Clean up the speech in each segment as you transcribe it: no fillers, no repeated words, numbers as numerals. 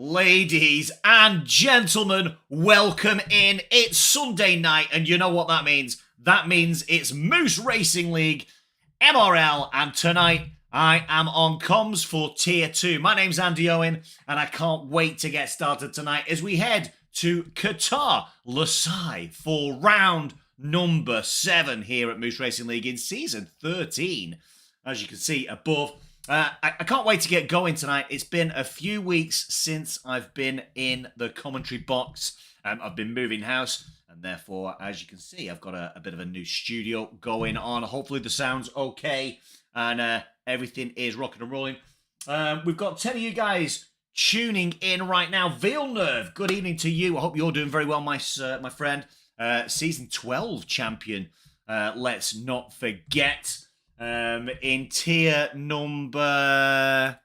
Ladies and gentlemen, welcome in. It's Sunday night, and you know what that means. That means it's Moose Racing League, MRL, and tonight I am on comms for Tier 2. My name's Andy Owen, and I can't wait to get started tonight as we head to Qatar, Lusail, for round number 7 here at Moose Racing League in Season 13. As you can see above, I can't wait to get going tonight. It's been a few weeks since I've been in the commentary box. I've been moving house, and therefore, as you can see, I've got a bit of a new studio going on. Hopefully the sound's okay, and everything is rocking and rolling. We've got 10 of you guys tuning in right now. Villeneuve, good evening to you. I hope you're doing very well, my friend. Season 12 champion, let's not forget. In tier number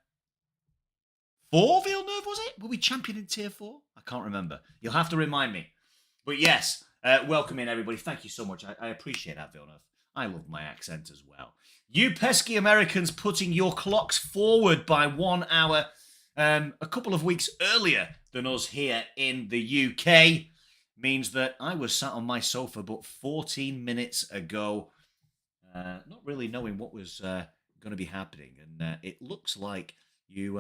4, Villeneuve, was it? Were we champion in tier 4? I can't remember. You'll have to remind me. But yes, welcome in, everybody. Thank you so much. I appreciate that, Villeneuve. I love my accent as well. You pesky Americans putting your clocks forward by 1 hour a couple of weeks earlier than us here in the UK means that I was sat on my sofa but 14 minutes ago, not really knowing what was going to be happening, and it looks like you've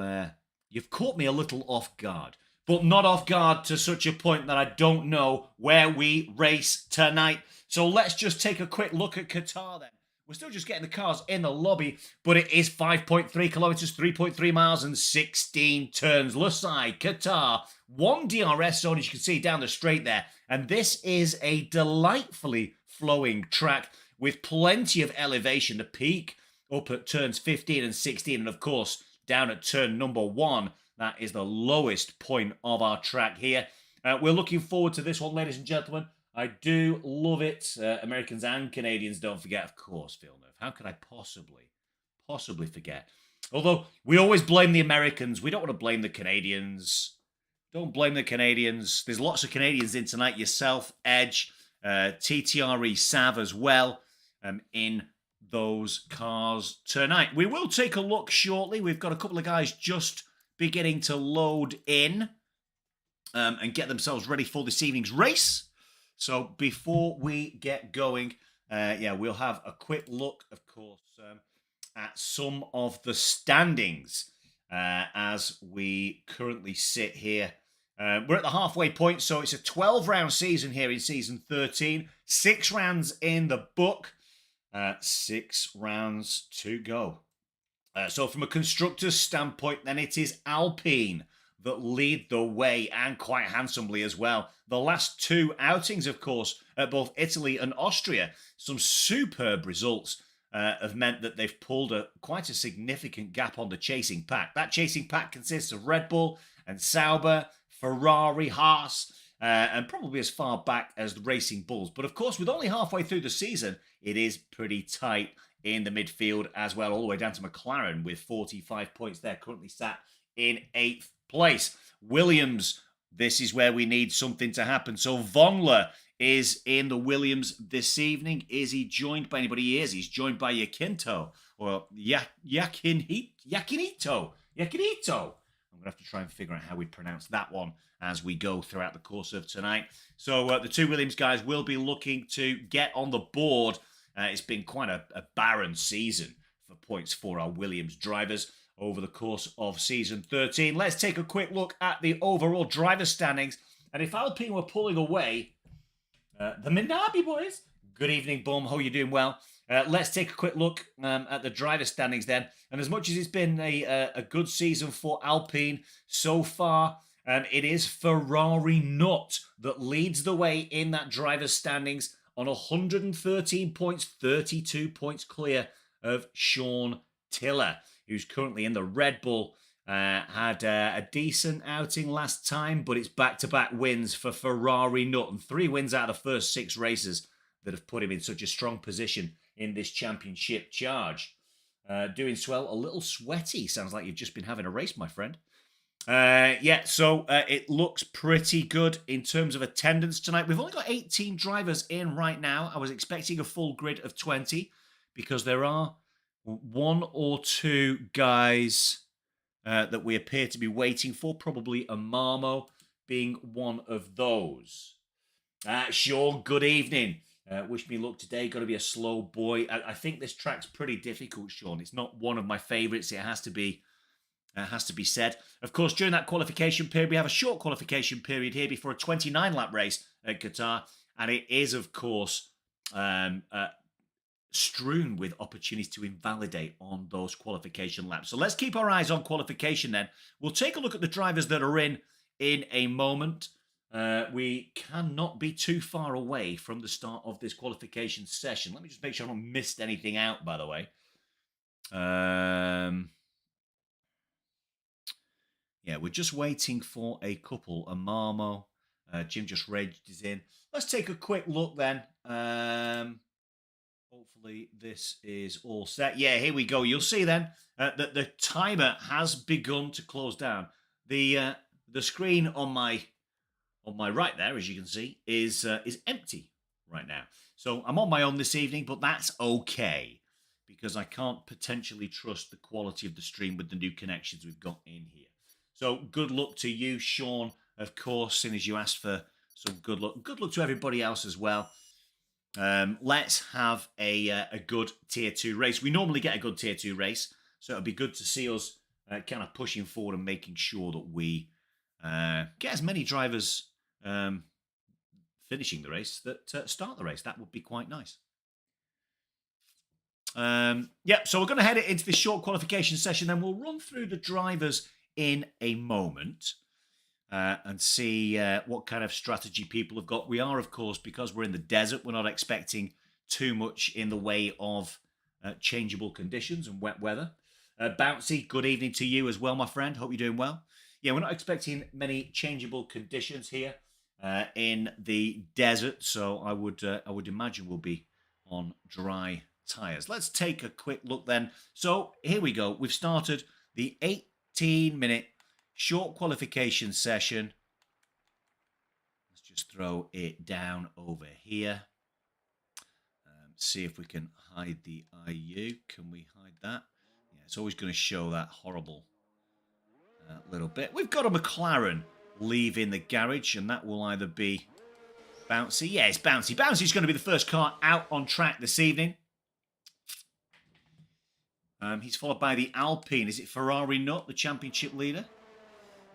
caught me a little off guard, but not off guard to such a point that I don't know where we race tonight. So let's just take a quick look at Qatar then. We're still just getting the cars in the lobby, but it is 5.3 kilometers, 3.3 miles, and 16 turns. Lusail, Qatar, 1 DRS zone, as you can see down the straight there, and this is a delightfully flowing track with plenty of elevation. The peak up at turns 15 and 16, and of course, down at turn number 1, that is the lowest point of our track here. We're looking forward to this one, ladies and gentlemen. I do love it. Americans and Canadians, don't forget, of course, Villeneuve. How could I possibly forget? Although, we always blame the Americans. We don't want to blame the Canadians. Don't blame the Canadians. There's lots of Canadians in tonight. Yourself, Edge, TTRE, Sav as well. In those cars tonight. We will take a look shortly. We've got a couple of guys just beginning to load in and get themselves ready for this evening's race. So before we get going, we'll have a quick look, of course, at some of the standings as we currently sit here. We're at the halfway point, so it's a 12-round season here in Season 13. 6 rounds in the book. 6 rounds to go. So from a constructor's standpoint, then it is Alpine that lead the way, and quite handsomely as well. The last 2 outings, of course, at both Italy and Austria, some superb results have meant that they've pulled quite a significant gap on the chasing pack. That chasing pack consists of Red Bull and Sauber, Ferrari, Haas, and probably as far back as the Racing Bulls. But of course, with only halfway through the season, it is pretty tight in the midfield as well, all the way down to McLaren with 45 points there, currently sat in 8th place. Williams, this is where we need something to happen. So Vongler is in the Williams this evening. Is he joined by anybody? He is. He's joined by Yakinto, or Yakinito. I'm going to have to try and figure out how we pronounce that one as we go throughout the course of tonight. So the 2 Williams guys will be looking to get on the board. It's been quite a barren season for points for our Williams drivers over the course of Season 13. Let's take a quick look at the overall driver standings. And if Alpine were pulling away, the Minabi boys, good evening, Bum. Hope you're doing well. Let's take a quick look at the driver standings then. And as much as it's been a good season for Alpine so far, it is Ferrari Nut that leads the way in that driver's standings on 113 points, 32 points clear of Sean Tiller, who's currently in the Red Bull. Had a decent outing last time, but it's back-to-back wins for Ferrari Nut, and 3 wins out of the first 6 races that have put him in such a strong position in this championship charge. Doing swell, a little sweaty. Sounds like you've just been having a race, my friend. So it looks pretty good in terms of attendance tonight. We've only got 18 drivers in right now. I was expecting a full grid of 20 because there are 1 or 2 guys that we appear to be waiting for, probably a Marmo being one of those. Sean, good evening. Wish me luck today. Got to be a slow boy. I think this track's pretty difficult, Sean. It's not one of my favourites. It has to be said. Of course, during that qualification period, we have a short qualification period here before a 29-lap race at Qatar. And it is, of course, strewn with opportunities to invalidate on those qualification laps. So let's keep our eyes on qualification then. We'll take a look at the drivers that are in a moment. We cannot be too far away from the start of this qualification session. Let me just make sure I haven't missed anything out, by the way. Yeah, we're just waiting for a couple. A Marmo. Jim just raged is in. Let's take a quick look then. Hopefully this is all set. Yeah, here we go. You'll see then that the timer has begun to close down. The screen on my right there, as you can see, is empty right now. So I'm on my own this evening, but that's okay because I can't potentially trust the quality of the stream with the new connections we've got in here. So good luck to you, Sean, of course, seeing as you asked for some good luck. Good luck to everybody else as well. Let's have a good Tier 2 race. We normally get a good Tier 2 race, so it'll be good to see us kind of pushing forward and making sure that we get as many drivers finishing the race that start the race. That would be quite nice. Yeah, so we're going to head into this short qualification session, then we'll run through the drivers in a moment and see what kind of strategy people have got. We are, of course, because we're in the desert, we're not expecting too much in the way of changeable conditions and wet weather. Bouncy, good evening to you as well, my friend. Hope you're doing well. Yeah, we're not expecting many changeable conditions here in the desert, so I would imagine we'll be on dry tyres. Let's take a quick look then. So here we go. We've started the 18-minute short qualification session. Let's just throw it down over here. See if we can hide the IU. Can we hide that? Yeah, it's always going to show that horrible little bit. We've got a McLaren leaving the garage, and that will either be Bouncy. Yeah, it's Bouncy. Bouncy's going to be the first car out on track this evening. He's followed by the Alpine. Is it Ferrari Nut, the championship leader?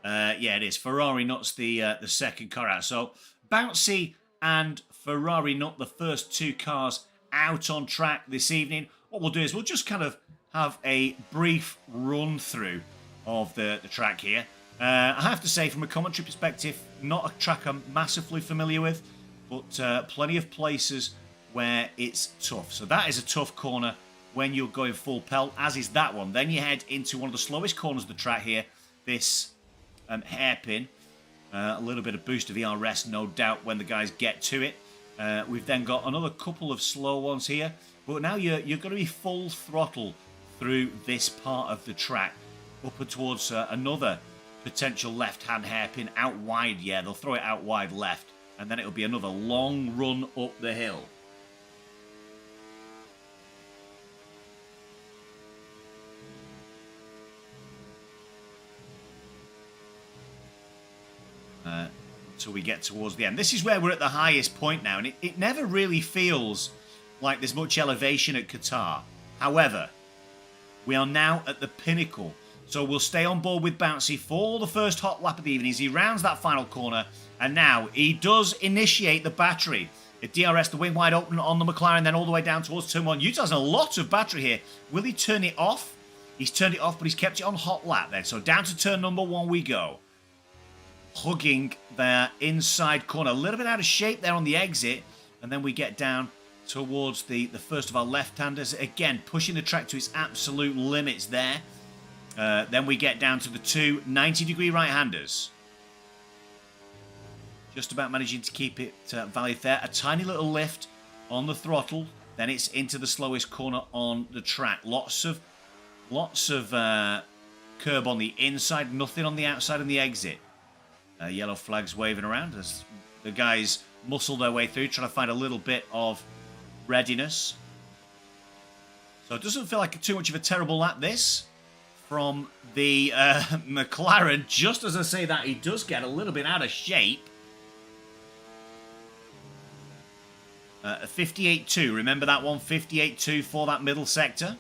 Yeah, it is. Ferrari Nut's the second car out. So Bouncy and Ferrari Nut, the first two cars out on track this evening. What we'll do is we'll just kind of have a brief run through of the track here. I have to say, from a commentary perspective, not a track I'm massively familiar with, but plenty of places where it's tough. So that is a tough corner when you're going full pelt, as is that one. Then you head into one of the slowest corners of the track here, this hairpin. A little bit of boost of ERS, no doubt, when the guys get to it. We've then got another couple of slow ones here, but now you're going to be full throttle through this part of the track, up towards another potential left-hand hairpin out wide. Yeah, they'll throw it out wide left, and then it'll be another long run up the hill. Until we get towards the end. This is where we're at the highest point now, and it never really feels like there's much elevation at Qatar. However, we are now at the pinnacle, so we'll stay on board with Bouncy for the first hot lap of the evening as he rounds that final corner, and now he does initiate the battery. The DRS, the wing wide open on the McLaren, then all the way down towards turn one. Utah has a lot of battery here. Will he turn it off? He's turned it off, but he's kept it on hot lap then. So down to turn number one we go. Hugging their inside corner. A little bit out of shape there on the exit. And then we get down towards the first of our left-handers. Again, pushing the track to its absolute limits there. Then we get down to the two 90-degree right-handers. Just about managing to keep it valid there. A tiny little lift on the throttle. Then it's into the slowest corner on the track. Lots of curb on the inside. Nothing on the outside and the exit. Yellow flags waving around as the guys muscle their way through, trying to find a little bit of readiness. So it doesn't feel like too much of a terrible lap, this, from the McLaren. Just as I say that, he does get a little bit out of shape. 58.2, remember that one? 58.2 for that middle sector.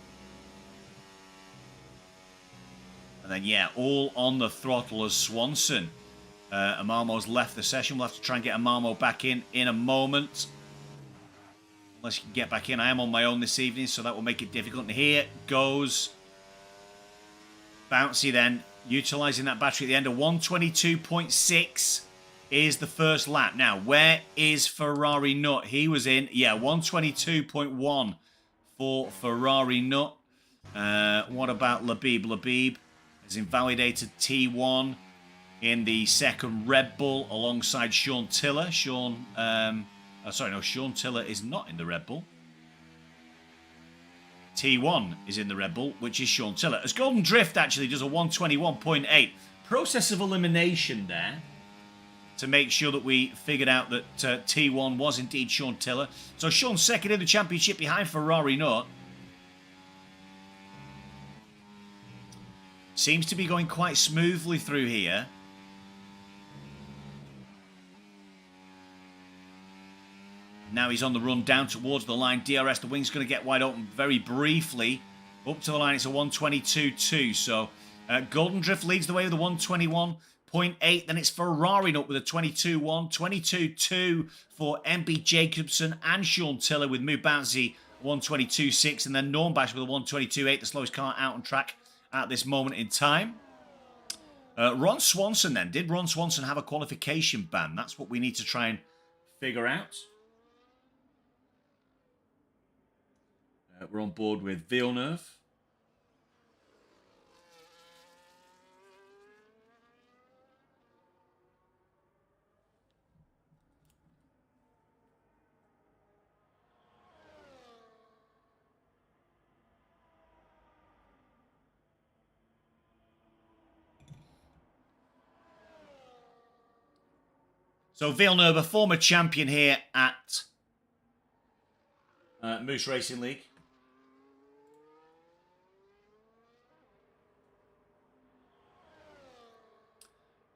And then, yeah, all on the throttle as Swanson. Amarmo's left the session. We'll have to try and get Amarmo back in a moment. Unless you can get back in. I am on my own this evening, so that will make it difficult. And here goes Bouncy then, utilising that battery at the end of 122.6 is the first lap. Now, where is Ferrari Nut? He was in, yeah, 122.1 for Ferrari Nut. What about Labib? Labib has invalidated T1 in the second Red Bull alongside Sean Tiller. Sean Tiller is not in the Red Bull. T1 is in the Red Bull, which is Sean Tiller. As Golden Drift actually does a 121.8. Process of elimination there to make sure that we figured out that T1 was indeed Sean Tiller. So Sean's second in the championship behind Ferrari Nut. Seems to be going quite smoothly through here. Now he's on the run down towards the line. DRS, the wing's going to get wide open very briefly. Up to the line, it's a 122.2. So Golden Drift leads the way with a 121.8. Then it's Ferrari up with a 22.1. 22.2 for MB Jacobson and Sean Tiller with Moo Bouncy 122.6. And then Normbash with a 122.8, the slowest car out on track at this moment in time. Ron Swanson then. Did Ron Swanson have a qualification ban? That's what we need to try and figure out. We're on board with Villeneuve. So Villeneuve, a former champion here at Moose Racing League.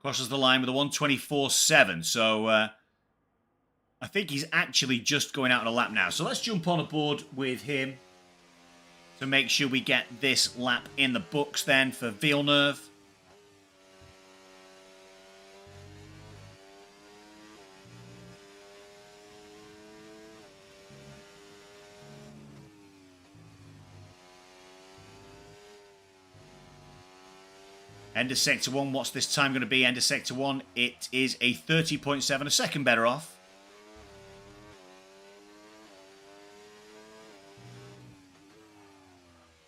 Crosses the line with a 124.7. So I think he's actually just going out on a lap now. So let's jump on aboard with him to make sure we get this lap in the books then for Villeneuve. End of Sector 1, what's this time going to be? End of Sector 1, it is a 30.7, a second better off.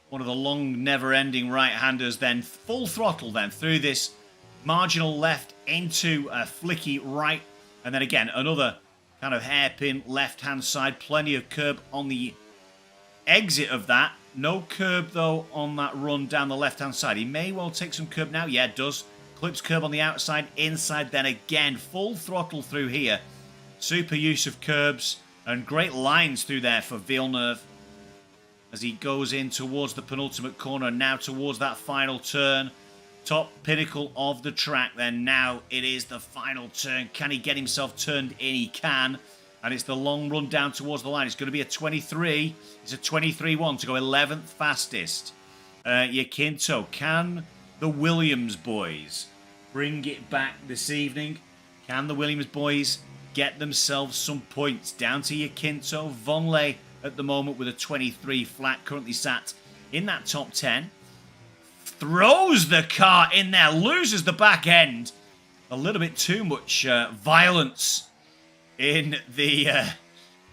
One of the long, never-ending right-handers then, full throttle then, through this marginal left into a flicky right. And then again, another kind of hairpin left-hand side, plenty of curb on the exit of that. No curb, though, on that run down the left-hand side. He may well take some curb now. Yeah, it does. Clips curb on the outside, inside, then again. Full throttle through here. Super use of curbs and great lines through there for Villeneuve as he goes in towards the penultimate corner, now towards that final turn. Top pinnacle of the track. Then now it is the final turn. Can he get himself turned in? He can. And it's the long run down towards the line. It's going to be a 23. It's a 23.1 to go 11th fastest. Yakinto, can the Williams boys bring it back this evening? Can the Williams boys get themselves some points? Down to Yakinto. Vonleh at the moment with a 23 flat. Currently sat in that top 10. Throws the car in there. Loses the back end. A little bit too much violence in the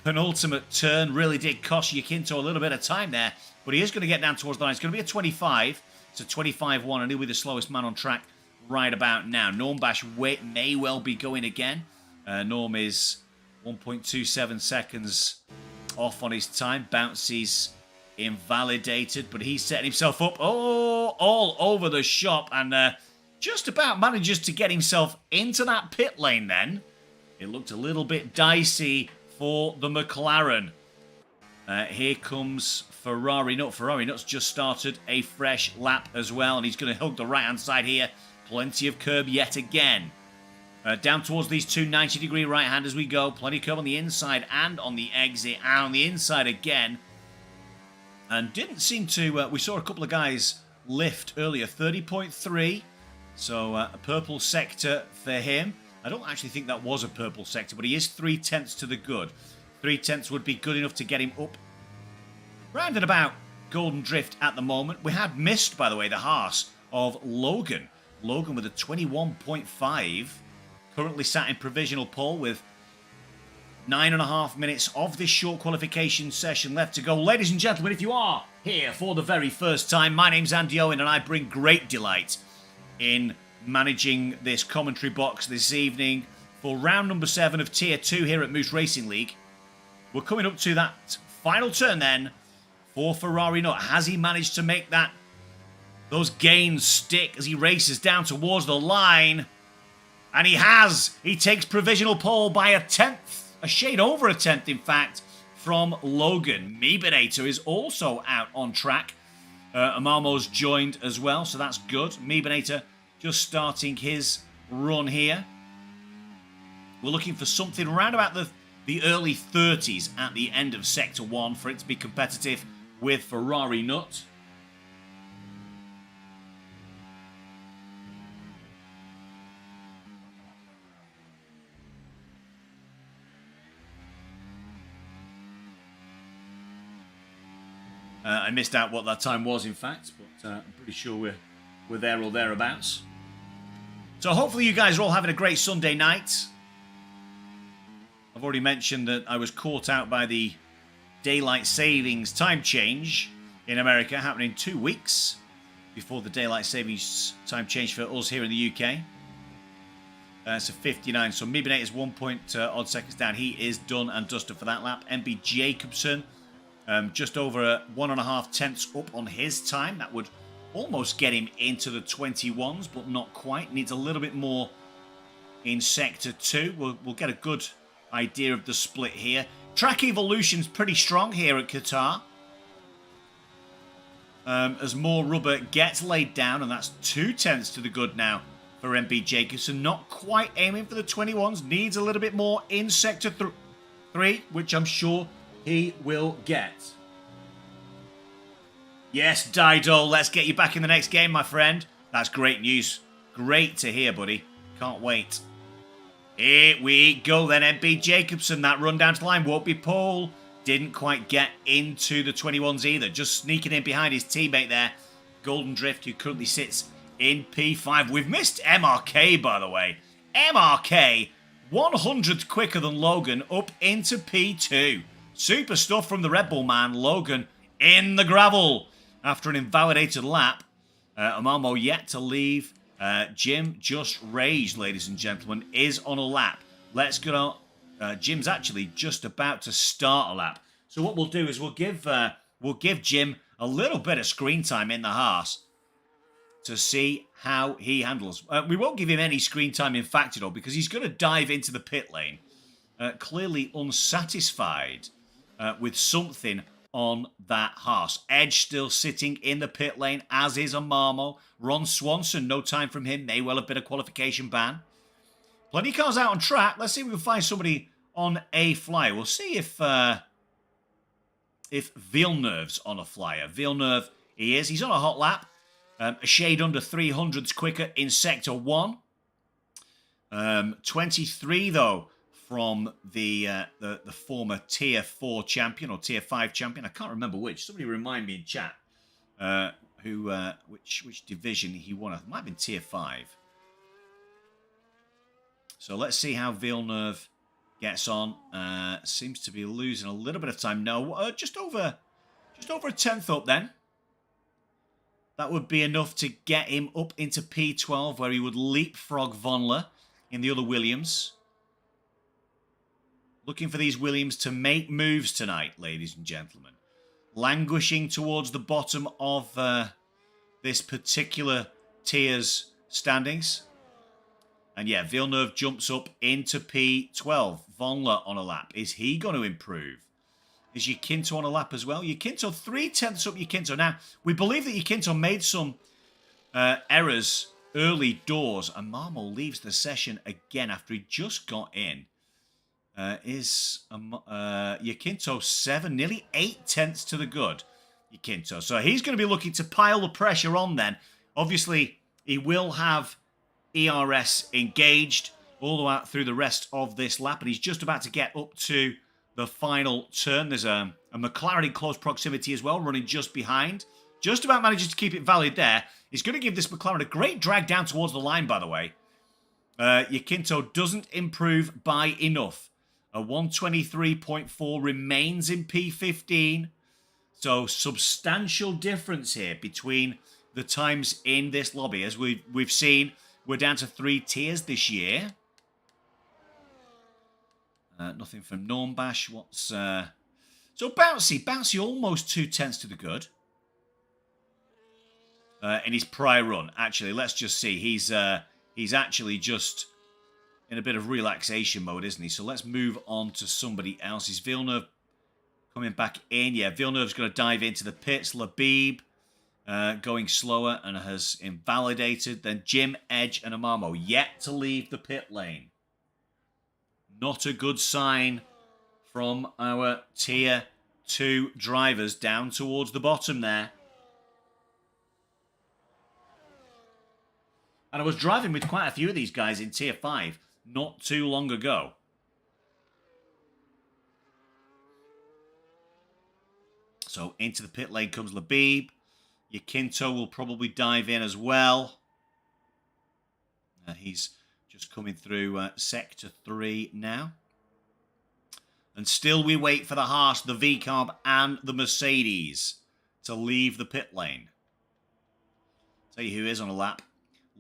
penultimate turn. Really did cost Yakinto a little bit of time there. But he is going to get down towards the line. It's going to be a 25. It's a 25.1, and he'll be the slowest man on track right about now. Normbash may well be going again. Norm is 1.27 seconds off on his time. Bouncy's invalidated, but he's setting himself up all over the shop and just about manages to get himself into that pit lane then. It looked a little bit dicey for the McLaren. Here comes Ferrari Nut. Ferrari Nut's just started a fresh lap as well, and he's going to hug the right-hand side here. Plenty of curb yet again. Down towards these two 90-degree right-hand as we go. Plenty of curb on the inside and on the exit, and on the inside again. And didn't seem to... we saw a couple of guys lift earlier. 30.3, so a purple sector for him. I don't actually think that was a purple sector, but he is 3/10 to the good. 3/10 would be good enough to get him up round and about Golden Drift at the moment. We had missed, by the way, the Haas of Logan. Logan with a 21.5. Currently sat in provisional pole with 9.5 minutes of this short qualification session left to go. Ladies and gentlemen, if you are here for the very first time, my name's Andy Owen and I bring great delight in managing this commentary box this evening for round number 7 of Tier 2 here at Moose Racing League. We're coming up to that final turn then for Ferrari Nut. Has he managed to make those gains stick as he races down towards the line? And he has. He takes provisional pole by a 10th, a shade over a 10th in fact, from Logan. Mebinator is also out on track. Amalmo's joined as well, so that's good. Mebinator just starting his run here. We're looking for something around about the early 30s at the end of Sector 1 for it to be competitive with Ferrari Nut. I missed out what that time was, in fact, but I'm pretty sure we're there or thereabouts. So hopefully you guys are all having a great Sunday night. I've already mentioned that I was caught out by the daylight savings time change in America, happening 2 weeks before the daylight savings time change for us here in the UK. So 59. So Mibinate is 1 point odd seconds down. He is done and dusted for that lap. MB Jacobson, just over 1.5 tenths up on his time. That would almost get him into the 21s, but not quite. Needs a little bit more in Sector 2. We'll get a good idea of the split here. Track evolution's pretty strong here at Qatar. As more rubber gets laid down, and that's 2 tenths to the good now for MB Jacobson. Not quite aiming for the 21s. Needs a little bit more in Sector 3, which I'm sure he will get. Yes, Dido, let's get you back in the next game, my friend. That's great news. Great to hear, buddy. Can't wait. Here we go then, MB Jacobson. That run down to the line won't be pole. Didn't quite get into the 21s either. Just sneaking in behind his teammate there. Golden Drift, who currently sits in P5. We've missed MRK, by the way. MRK, 100th quicker than Logan, up into P2. Super stuff from the Red Bull man. Logan in the gravel after an invalidated lap. Amalmo yet to leave. Jim just raged, ladies and gentlemen, is on a lap. Let's go. Jim's actually just about to start a lap. So what we'll do is we'll give Jim a little bit of screen time in the Haas to see how he handles. We won't give him any screen time in fact at all because he's going to dive into the pit lane, clearly unsatisfied with something on that Haas. Edge still sitting in the pit lane, as is Amalmo. Ron Swanson, no time from him. May well have been a qualification ban. Plenty of cars out on track. Let's see if we can find somebody on a flyer. We'll see if Villeneuve's on a flyer. Villeneuve, he is. He's on a hot lap. A shade under 300s quicker in Sector 1. 23, though, from the former Tier 4 champion or Tier 5 champion. I can't remember which. Somebody remind me in chat which division he won. It might have been Tier 5. So let's see how Villeneuve gets on. Seems to be losing a little bit of time. No, just over a tenth up then. That would be enough to get him up into P12, where he would leapfrog Vonler in the other Williams. Looking for these Williams to make moves tonight, ladies and gentlemen. Languishing towards the bottom of this particular tier's standings. And yeah, Villeneuve jumps up into P12. Vonler on a lap. Is he going to improve? is Yakinto on a lap as well. Yakinto 3/10 up Yakinto. Now, we believe that Yakinto made some errors early doors, and Marmo leaves the session again after he just got in. Yakinto 7, nearly 8/10 to the good. Yakinto. So he's going to be looking to pile the pressure on then. Obviously, he will have ERS engaged all the way out through the rest of this lap, and he's just about to get up to the final turn. There's a McLaren in close proximity as well, running just behind. Just about manages to keep it valid there. He's going to give this McLaren a great drag down towards the line, by the way. Yakinto doesn't improve by enough. A 123.4 remains in P15. So substantial difference here between the times in this lobby. As we've seen, we're down to 3 tiers this year. Nothing from Normbash. What's so Bouncy almost 2/10 to the good. In his prior run, actually, let's just see. He's actually just in a bit of relaxation mode, isn't he? So let's move on to somebody else. Is Villeneuve coming back in? Yeah, Villeneuve's going to dive into the pits. Labib going slower and has invalidated. Then Jim, Edge, and Amamo yet to leave the pit lane. Not a good sign from our Tier 2 drivers down towards the bottom there. And I was driving with quite a few of these guys in Tier 5 not too long ago. So into the pit lane comes Labib. Yakinto will probably dive in as well. He's just coming through Sector 3 now. And still we wait for the Haas, the V-Carb, and the Mercedes to leave the pit lane. Tell you who is on a lap.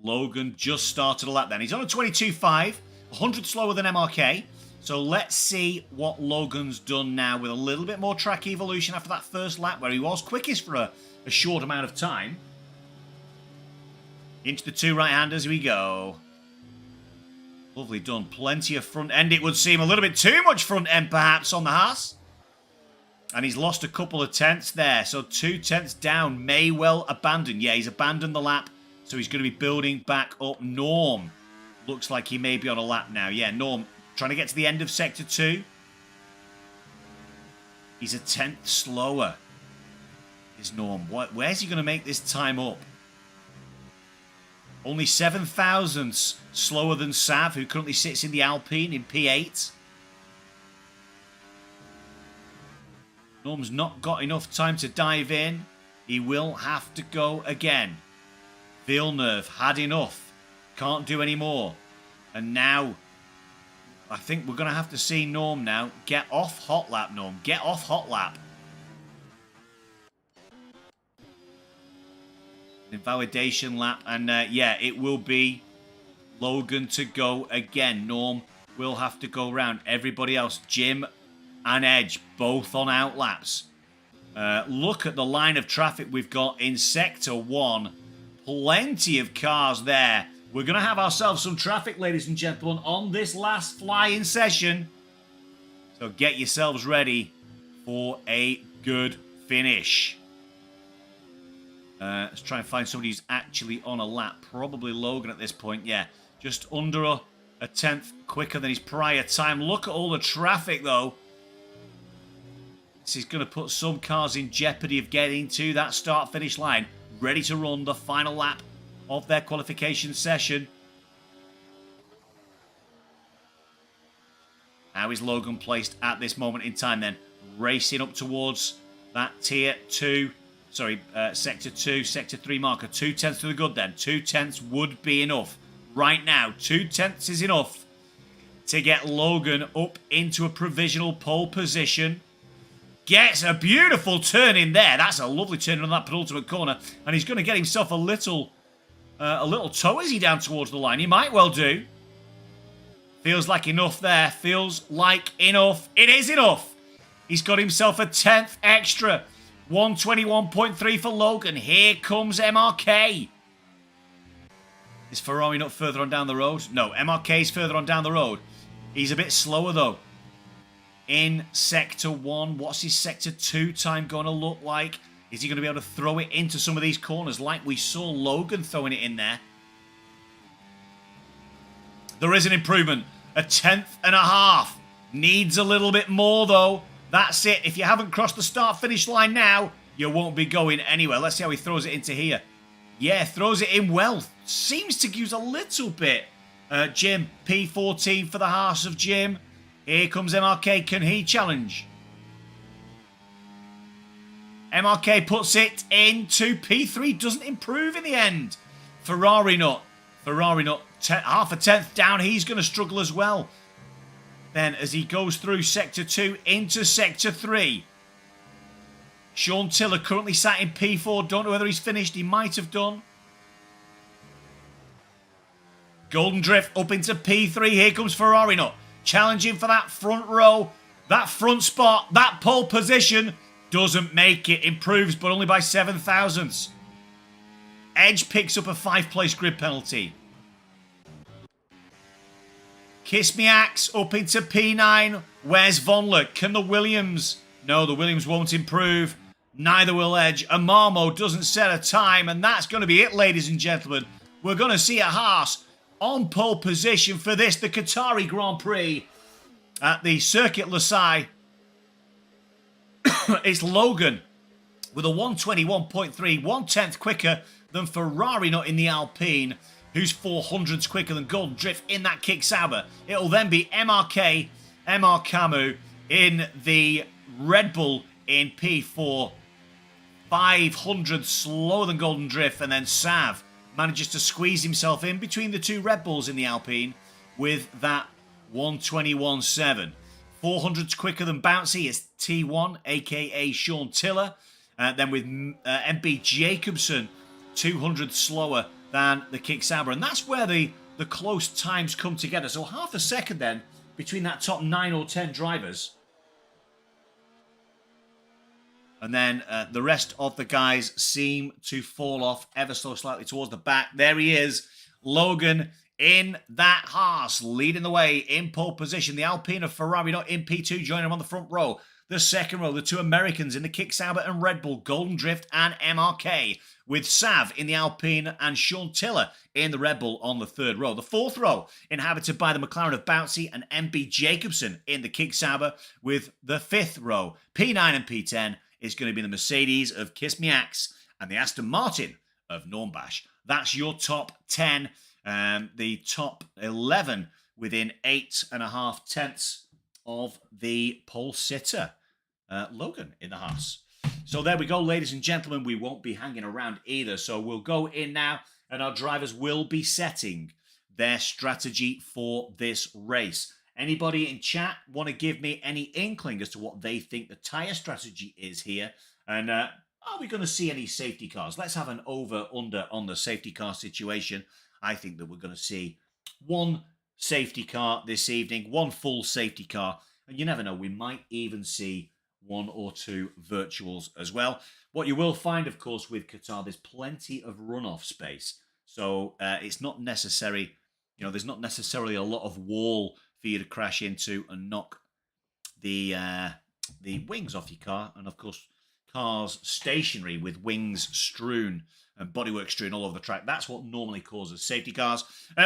Logan just started a lap then. He's on a 22.5, 100 slower than MRK. So let's see what Logan's done now with a little bit more track evolution after that first lap where he was quickest for a short amount of time. Into the 2 right-handers we go. Lovely done. Plenty of front end. It would seem a little bit too much front end perhaps on the Haas. And he's lost a couple of tenths there. So 2 tenths down. May well abandon. Yeah, he's abandoned the lap. So he's going to be building back up. Norm looks like he may be on a lap now. Yeah, Norm trying to get to the end of Sector 2. He's a tenth slower. Is Norm. Where's he going to make this time up? Only 7 thousandths slower than Sav, who currently sits in the Alpine in P8. Norm's not got enough time to dive in. He will have to go again. Villeneuve had enough. Can't do any more. And now, I think we're going to have to see Norm now. Get off hot lap, Norm. Get off hot lap. Invalidation lap. And yeah, it will be Logan to go again. Norm will have to go round. Everybody else, Jim and Edge, both on out laps. Look at the line of traffic we've got in Sector 1. Plenty of cars there. We're going to have ourselves some traffic, ladies and gentlemen, on this last fly-in session. So get yourselves ready for a good finish. Let's try and find somebody who's actually on a lap. Probably Logan at this point. Yeah, just under a tenth quicker than his prior time. Look at all the traffic, though. This is going to put some cars in jeopardy of getting to that start-finish line. Ready to run the final lap of their qualification session. How is Logan placed at this moment in time then? Racing up towards that Tier 2, Sector 2, Sector 3 marker. 2 tenths to the good then. 2 tenths would be enough. Right now, 2 tenths is enough to get Logan up into a provisional pole position. Gets a beautiful turn in there. That's a lovely turn on that penultimate corner. And he's going to get himself a little toe as he down towards the line. He might well do. Feels like enough there. Feels like enough. It is enough. He's got himself a tenth extra. 121.3 for Logan. Here comes MRK. Is Ferrari not further on down the road? No, MRK's further on down the road. He's a bit slower though. in Sector 1. What's his Sector 2 time going to look like? Is he going to be able to throw it into some of these corners like we saw Logan throwing it in there? There is an improvement. A 10th.5. Needs a little bit more, though. That's it. If you haven't crossed the start-finish line now, you won't be going anywhere. Let's see how he throws it into here. Yeah, throws it in well. Seems to use a little bit. Jim, P14 for the House of Jim. Here comes MRK. Can he challenge? MRK puts it into P3. Doesn't improve in the end. Ferrari nut. Half a tenth down. He's going to struggle as well. Then as he goes through Sector 2 into Sector 3. Sean Tiller currently sat in P4. Don't know whether he's finished. He might have done. Golden Drift up into P3. Here comes Ferrari nut. Challenging for that front row. That front spot. That pole position. Doesn't make it. Improves, but only by 7 thousandths. Edge picks up a 5th-place grid penalty. Kiss Me Axe up into P9. Where's Vonler? Can the Williams? No, the Williams won't improve. Neither will Edge. Amamo doesn't set a time, and that's going to be it, ladies and gentlemen. We're going to see a Haas on pole position for this, the Qatari Grand Prix at the Circuit Losail. It's Logan with a 121.3, 1/10 quicker than Ferrari not in the Alpine, who's 400s quicker than Golden Drift in that Kick Sauber. It'll then be MRK, MR Camus in the Red Bull in P4, 500 slower than Golden Drift, and then Sav manages to squeeze himself in between the two Red Bulls in the Alpine with that 121.7. 400s quicker than Bouncy is T1, aka Sean Tiller. Then with MB Jacobson, 200 slower than the Kick Sauber. And that's where the close times come together. So half a second then between that top 9 or 10 drivers. And then the rest of the guys seem to fall off ever so slightly towards the back. There he is, Logan in that Haas, leading the way in pole position. The Alpine of Ferrari not in P2, joining him on the front row. The second row, the two Americans in the Kick Sauber and Red Bull, Golden Drift and MRK, with Sav in the Alpine and Sean Tiller in the Red Bull on the third row. The fourth row, inhabited by the McLaren of Bouncy and MB Jacobson in the Kick Sauber, with the fifth row, P9 and P10, is going to be the Mercedes of Kiss Me Axe and the Aston Martin of Normbash. That's your top 10. The top 11 within 8.5 tenths of the pole sitter, Logan in the Haas. So there we go, ladies and gentlemen. We won't be hanging around either. So we'll go in now, and our drivers will be setting their strategy for this race. Anybody in chat want to give me any inkling as to what they think the tyre strategy is here? And are we going to see any safety cars? Let's have an over-under on the safety car situation. I think that we're going to see one safety car this evening, one full safety car. And you never know, we might even see one or two virtuals as well. What you will find, of course, with Qatar, there's plenty of runoff space. So it's not necessary, there's not necessarily a lot of wall for you to crash into and knock the wings off your car. And of course, cars stationary with wings strewn and bodywork strewn all over the track. That's what normally causes safety cars.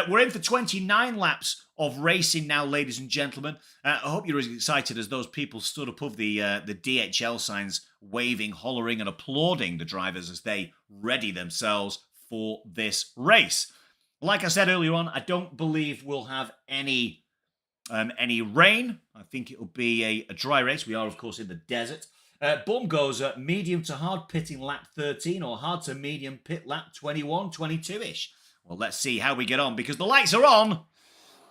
We're in for 29 laps of racing now, ladies and gentlemen. I hope you're as excited as those people stood above the DHL signs, waving, hollering, and applauding the drivers as they ready themselves for this race. Like I said earlier on, I don't believe we'll have any rain. I think it'll be a dry race. We are, of course, in the desert. Bum goes medium to hard pitting lap 13 or hard to medium pit lap 21, 22-ish. Well, let's see how we get on because the lights are on.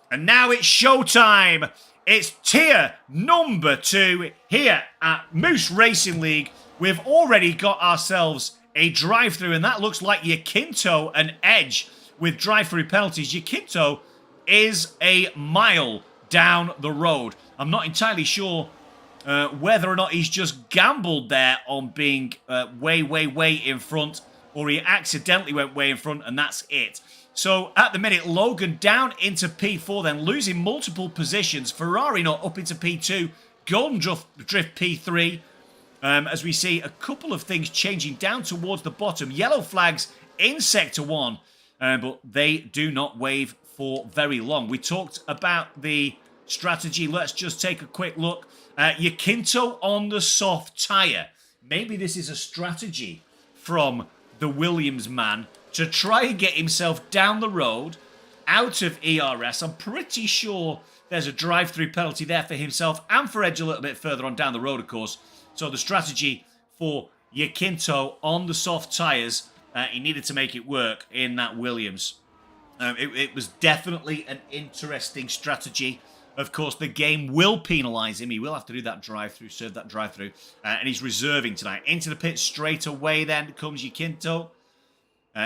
And now it's showtime. It's tier number 2 here at Moose Racing League. We've already got ourselves a drive-through, and that looks like Yakinto and Edge with drive-through penalties. Yakinto is a mile down the road. I'm not entirely sure whether or not he's just gambled there on being way in front, or he accidentally went way in front, and that's it. So at the minute, Logan down into P4, then losing multiple positions. Ferrari not up into P2. Golden Drift P3. As we see a couple of things changing down towards the bottom. Yellow flags in Sector 1, but they do not wave for very long. We talked about the strategy. Let's just take a quick look. Yakinto on the soft tyre. Maybe this is a strategy from the Williams man to try and get himself down the road out of ERS. I'm pretty sure there's a drive-through penalty there for himself and for Edge a little bit further on down the road, of course. So the strategy for Yakinto on the soft tyres, he needed to make it work in that Williams. It was definitely an interesting strategy. Of course, the game will penalise him. He will have to do that drive-through, serve that drive-through. And he's reserving tonight. Into the pit straight away then comes Yakinto.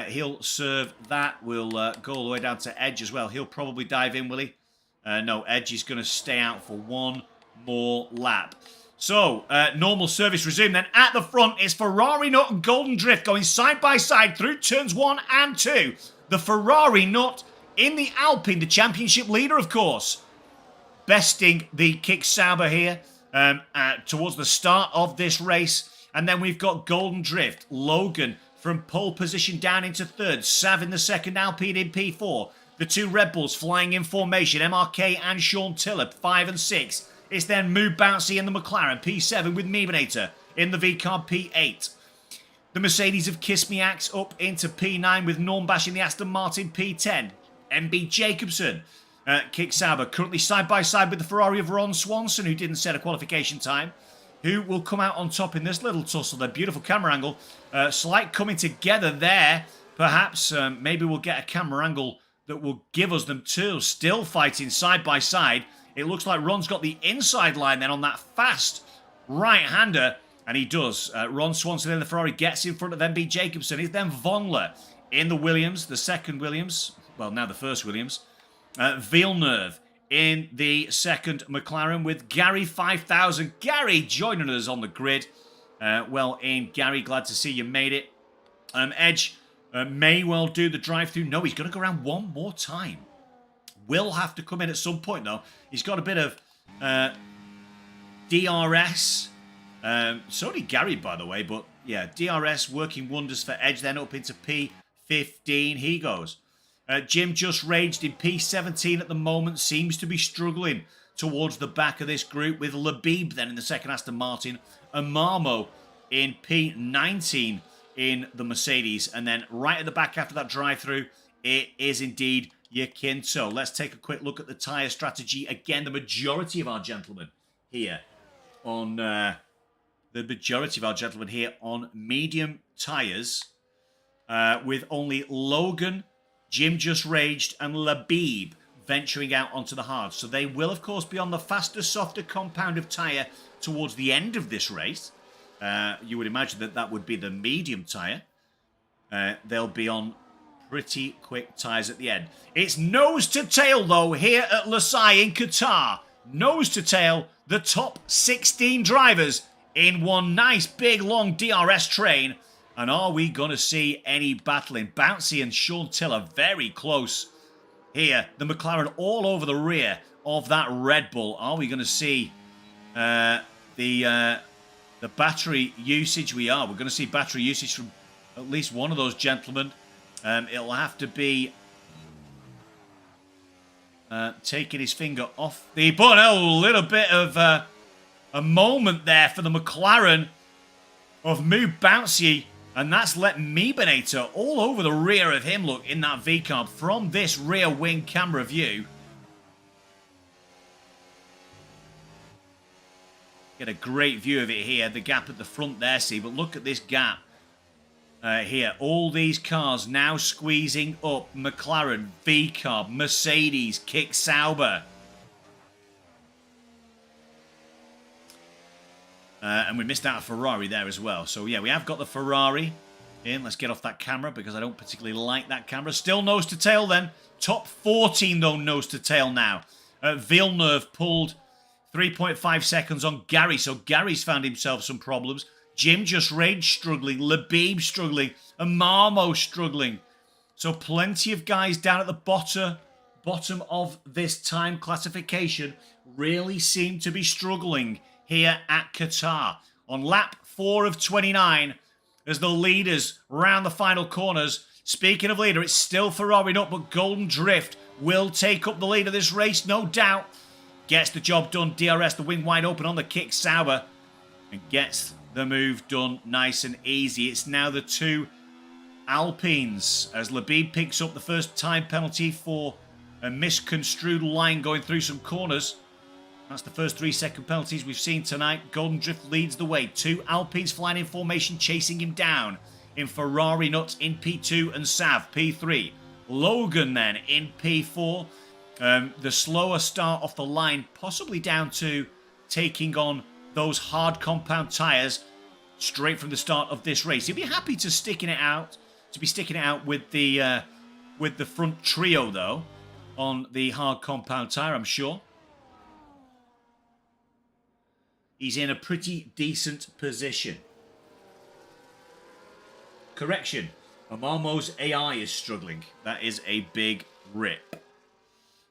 He'll serve that. We'll go all the way down to Edge as well. He'll probably dive in, will he? No, Edge is going to stay out for one more lap. So, normal service resumed then. At the front is Ferrari Nut and Golden Drift going side by side through turns 1 and 2. The Ferrari Nut in the Alpine, the championship leader, of course. Besting the Kick Sauber here towards the start of this race. And then we've got Golden Drift. Logan from pole position down into third. Sav in the second, Alpine in P4. The two Red Bulls flying in formation. MRK and Sean Tiller, 5 and 6. It's then Moo Bouncy in the McLaren, P7 with Meebinator in the V-Car, P8. The Mercedes have Kiss Me Axe up into P9 with Norm Bash in the Aston Martin, P10. MB Jacobson, Kick Sauber, currently side by side with the Ferrari of Ron Swanson, who didn't set a qualification time, who will come out on top in this little tussle. Their beautiful camera angle. Slight coming together there. Perhaps maybe we'll get a camera angle that will give us them two still fighting side by side. It looks like Ron's got the inside line then on that fast right-hander. And he does. Ron Swanson in the Ferrari gets in front of MB Jacobson. It's then Vonler in the Williams, the second Williams. Well, now the first Williams. Villeneuve in the second McLaren with Gary 5000. Gary joining us on the grid. Well in, Gary. Glad to see you made it. Edge may well do the drive-through. No, he's going to go around one more time. Will have to come in at some point, though. He's got a bit of DRS. So did Gary, by the way. But, yeah, DRS working wonders for Edge. Then up into P15 he goes. Jim just raged in P17 at the moment. Seems to be struggling towards the back of this group. With Labib then in the second Aston Martin. And Marmo in P19 in the Mercedes. And then right at the back after that drive-through, it is indeed Yakinto. Let's take a quick look at the tyre strategy. Again, the majority of our gentlemen here on medium tyres, with only Logan, Jim Just Raged, and Labib venturing out onto the hard. So they will, of course, be on the faster, softer compound of tyre towards the end of this race. You would imagine that that would be the medium tyre. They'll be on pretty quick tyres at the end. It's nose to tail, though, here at Lusail in Qatar. Nose to tail, the top 16 drivers in one nice, big, long DRS train. And are we going to see any battling? Bouncy and Sean Tiller very close here. The McLaren all over the rear of that Red Bull. Are we going to see the battery usage? We are. We're going to see battery usage from at least one of those gentlemen. It'll have to be taking his finger off the button. A little bit of a moment there for the McLaren of Moo Bouncy. And that's let Meebinator all over the rear of him, look, in that V-Carb from this rear wing camera view. Get a great view of it here. The gap at the front there, see. But look at this gap. Here, all these cars now squeezing up. McLaren, V-Carb, Mercedes, Kick Sauber. And we missed out a Ferrari there as well. So, yeah, we have got the Ferrari in. Let's get off that camera because I don't particularly like that camera. Still nose to tail then. Top 14, though, nose to tail now. Villeneuve pulled 3.5 seconds on Gary. So, Gary's found himself some problems. Jim Just Rage struggling, Labib struggling, and Marmo struggling. So plenty of guys down at the bottom of this time classification really seem to be struggling here at Qatar. On lap 4 of 29, as the leaders round the final corners. Speaking of leader, it's still Ferrari up, but Golden Drift will take up the lead of this race, no doubt. Gets the job done. DRS, the wing wide open on the kick Sauber, and gets the move done nice and easy. It's now the two Alpines as Labib picks up the first time penalty for a misconstrued line going through some corners. That's the first 3-second penalties we've seen tonight. Golden Drift leads the way. Two Alpines flying in formation, chasing him down. In Ferrari Nuts in P2 and Sav P3. Logan then in P4. The slower start off the line, possibly down to taking on those hard compound tyres straight from the start of this race. He'll be happy to sticking it out with the front trio though on the hard compound tyre, I'm sure. He's in a pretty decent position. Correction, Amamo's AI is struggling. That is a big rip.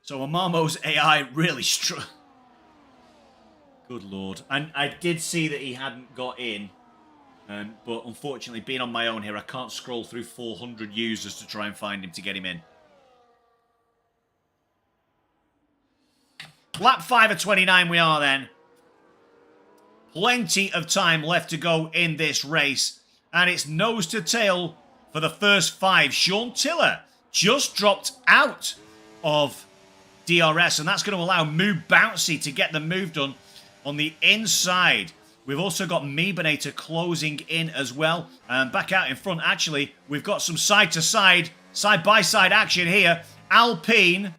So Amamo's AI really struggling. Good lord. And I did see that he hadn't got in. But unfortunately, being on my own here, I can't scroll through 400 users to try and find him to get him in. Lap 5 of 29 we are then. Plenty of time left to go in this race. And it's nose to tail for the first 5. Sean Tiller just dropped out of DRS. And that's going to allow Moo Bouncy to get the move done on the inside. We've also got Meebinator closing in as well. And back out in front, actually, we've got some side-to-side, side-by-side action here. Alpine,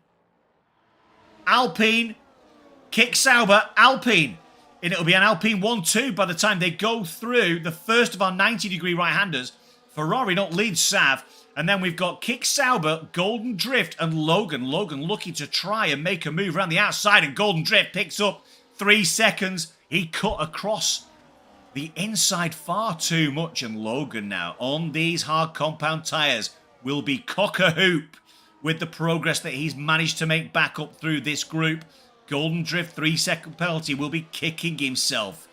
Kick Sauber, Alpine. And it'll be an Alpine 1-2 by the time they go through the first of our 90-degree right-handers. Ferrari don't lead Sav. And then we've got Kick Sauber, Golden Drift, and Logan. Logan looking to try and make a move around the outside. And Golden Drift picks up 3 seconds. He cut across the inside far too much. And Logan now on these hard compound tyres will be cock-a-hoop with the progress that he's managed to make back up through this group. Golden Drift 3-second penalty will be kicking himself,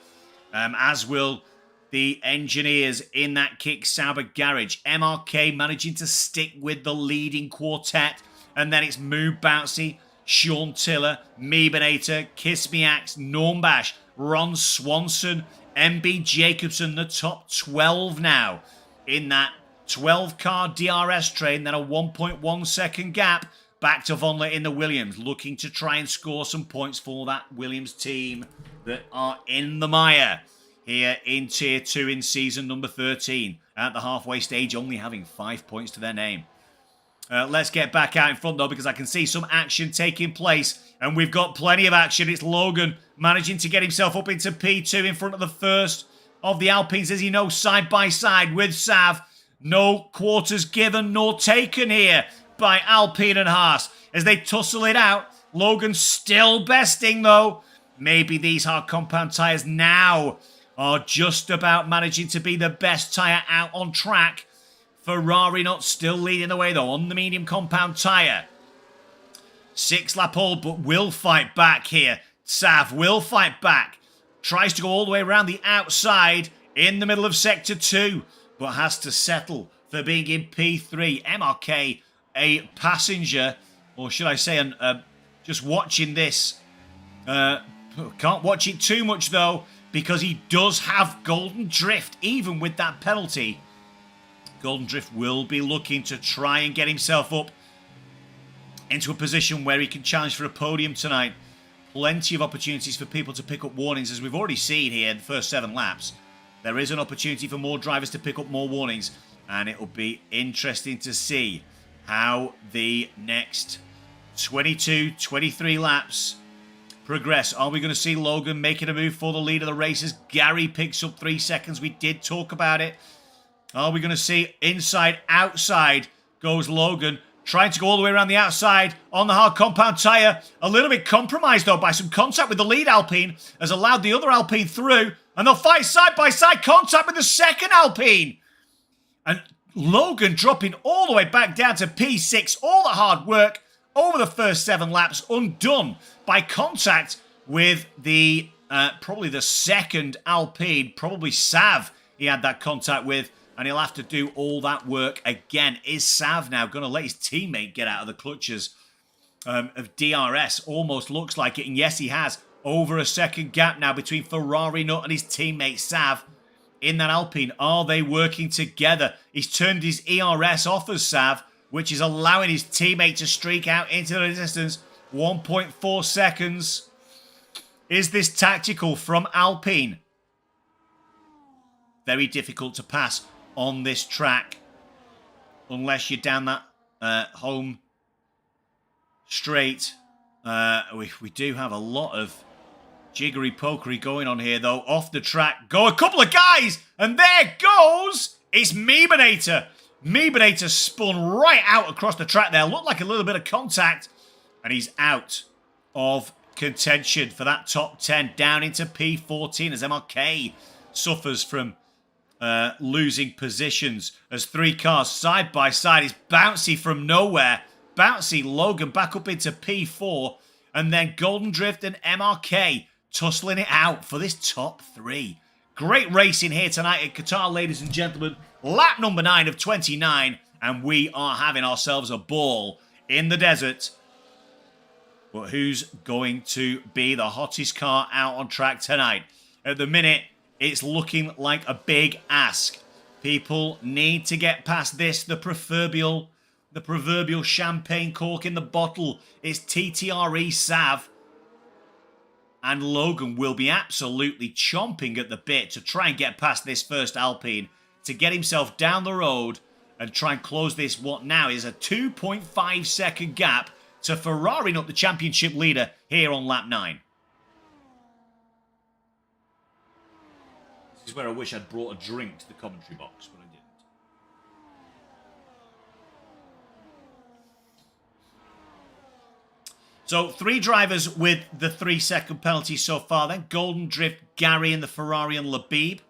as will the engineers in that Kick Sauber garage. MRK managing to stick with the leading quartet, and then it's Moo Bouncy, Sean Tiller, Meebinator, Kiss Me Axe, Normbash, Ron Swanson, MB Jacobson, the top 12 now in that 12-car DRS train, then a 1.1 second gap. Back to Vonler in the Williams, looking to try and score some points for that Williams team that are in the mire here in Tier 2 in season number 13. At the halfway stage, only having 5 points to their name. Let's get back out in front, though, because I can see some action taking place. And we've got plenty of action. It's Logan managing to get himself up into P2 in front of the first of the Alpines, as he knows, side by side with Sav. No quarters given nor taken here by Alpine and Haas as they tussle it out. Logan still besting though. Maybe these hard compound tyres now are just about managing to be the best tyre out on track. Ferrari not still leading the way though on the medium compound tyre. 6-lap hold, but will fight back here. Sav will fight back. Tries to go all the way around the outside in the middle of Sector 2, but has to settle for being in P3. MRK, a passenger, or should I say, just watching this. Can't watch it too much, though, because he does have Golden Drift, even with that penalty. Golden Drift will be looking to try and get himself up into a position where he can challenge for a podium tonight. Plenty of opportunities for people to pick up warnings, as we've already seen here in the first 7 laps. There is an opportunity for more drivers to pick up more warnings, and it will be interesting to see how the next 22, 23 laps progress. Are we going to see Logan making a move for the lead of the races? Gary picks up 3 seconds. We did talk about it. Are we going to see inside, outside goes Logan, trying to go all the way around the outside on the hard compound tyre. A little bit compromised, though, by some contact with the lead Alpine, has allowed the other Alpine through, and they'll fight side-by-side contact with the second Alpine. And Logan dropping all the way back down to P6. All the hard work over the first 7 laps undone by contact with the probably the second Alpine, probably Sav he had that contact with, and he'll have to do all that work again. Is Sav now going to let his teammate get out of the clutches of DRS? Almost looks like it, and yes, he has. Over a second gap now between Ferrari Nut and his teammate Sav in that Alpine. Are they working together? He's turned his ERS off as Sav, which is allowing his teammate to streak out into the distance. 1.4 seconds. Is this tactical from Alpine? Very difficult to pass on this track unless you're down that home straight. We do have a lot of jiggery-pokery going on here, though. Off the track go a couple of guys, and there goes, it's Meebinator. Meebinator spun right out across the track there. Looked like a little bit of contact, and he's out of contention for that top 10, down into P14 as MRK suffers from losing positions as three cars side by side. It's Bouncy from nowhere. Bouncy, Logan back up into P4, and then Golden Drift and MRK tussling it out for this top 3. Great racing here tonight at Qatar, ladies and gentlemen. Lap number 9 of 29, and we are having ourselves a ball in the desert. But who's going to be the hottest car out on track tonight? At the minute, it's looking like a big ask. People need to get past this, the proverbial champagne cork in the bottle. It's TTRE Sav. And Logan will be absolutely chomping at the bit to try and get past this first Alpine, to get himself down the road and try and close this, what now is a 2.5 second gap to Ferrari, not the championship leader, here on lap 9. This is where I wish I'd brought a drink to the commentary box, but I didn't. So 3 drivers with the 3-second penalty so far. Then Golden Drift, Gary in the Ferrari, and Labib.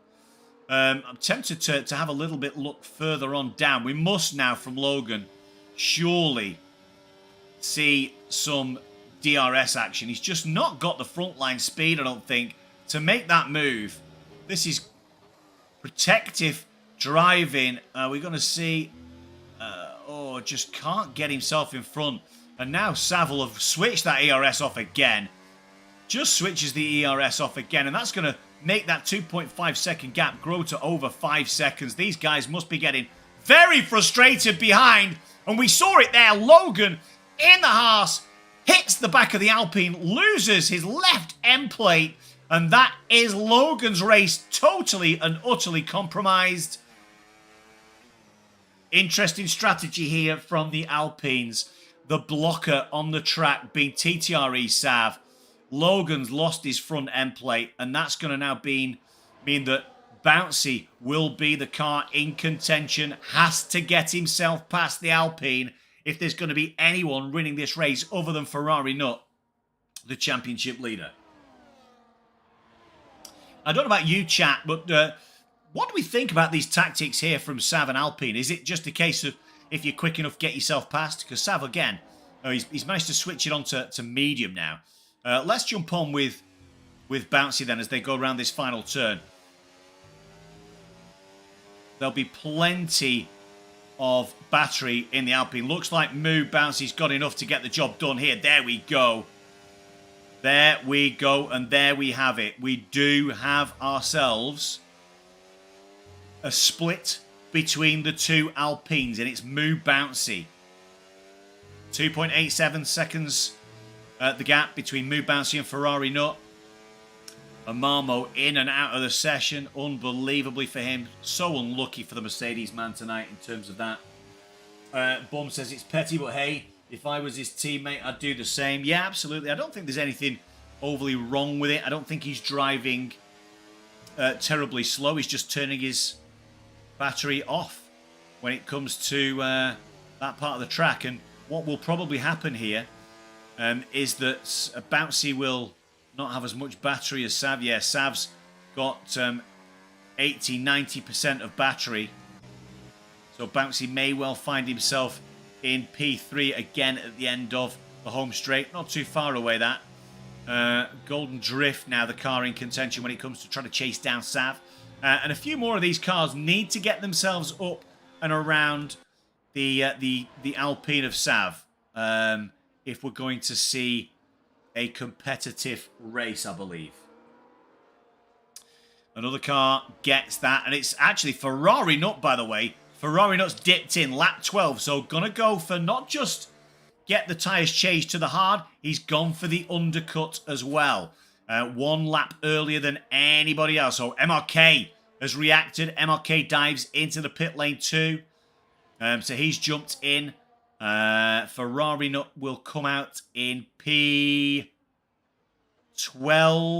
I'm tempted to have a little bit look further on down. We must now, from Logan, surely see some DRS action. He's just not got the frontline speed, I don't think, to make that move. This is protective driving. We're going to see... just can't get himself in front. And now Sav will have switched that ERS off again. Just switches the ERS off again. And that's going to make that 2.5 second gap grow to over 5 seconds. These guys must be getting very frustrated behind. And we saw it there. Logan in the Haas hits the back of the Alpine, loses his left end plate. And that is Logan's race totally and utterly compromised. Interesting strategy here from the Alpines. The blocker on the track being TTRE Sav. Logan's lost his front end plate, and that's going to now mean that Bouncy will be the car in contention. Has to get himself past the Alpine if there's going to be anyone winning this race other than Ferrari Nut, the championship leader. I don't know about you, chat, but what do we think about these tactics here from Sav and Alpine? Is it just a case of if you're quick enough, get yourself past? Because Sav, again, he's managed to switch it on to medium now. Let's jump on with Bouncy then as they go around this final turn. There'll be plenty of battery in the Alpine. Looks like Bouncy's got enough to get the job done here. There we go. There we go, and there we have it. We do have ourselves a split between the two Alpines, and it's Bouncy. 2.87 seconds the gap between Bouncy and Ferrari Nut. Amamo in and out of the session, unbelievably for him. So unlucky for the Mercedes man tonight in terms of that. Bum says it's petty, but hey, if I was his teammate, I'd do the same. Yeah, absolutely. I don't think there's anything overly wrong with it. I don't think he's driving terribly slow. He's just turning his battery off when it comes to that part of the track. And what will probably happen here is that Bouncy will not have as much battery as Sav. Yeah, Sav's got 80-90% of battery. So Bouncy may well find himself in P3 again at the end of the home straight. Not too far away, that. Golden Drift now the car in contention when it comes to trying to chase down Sav. And a few more of these cars need to get themselves up and around the Alpine of Sav if we're going to see a competitive race, I believe. Another car gets that, and it's actually Ferrari Nut, by the way. Ferrari Nut's dipped in lap 12, so gonna go for not just get the tyres changed to the hard, he's gone for the undercut as well. 1 lap earlier than anybody else. So MRK has reacted. MRK dives into the pit lane too. So he's jumped in. Ferrari Nut will come out in P12.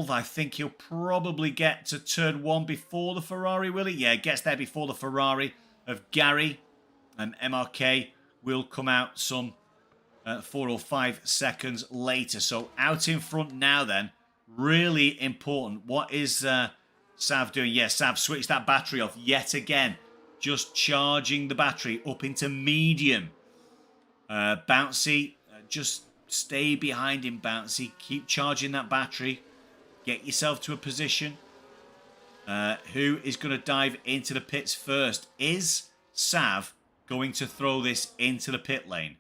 I think he'll probably get to turn 1 before the Ferrari, will he? Yeah, gets there before the Ferrari of Gary. And MRK will come out some 4 or 5 seconds later. So out in front now then. Really important. What is Sav doing? Yeah, Sav switched that battery off yet again. Just charging the battery up into medium. Bouncy, just stay behind him, Bouncy. Keep charging that battery. Get yourself to a position. Who is going to dive into the pits first? Is Sav going to throw this into the pit lane?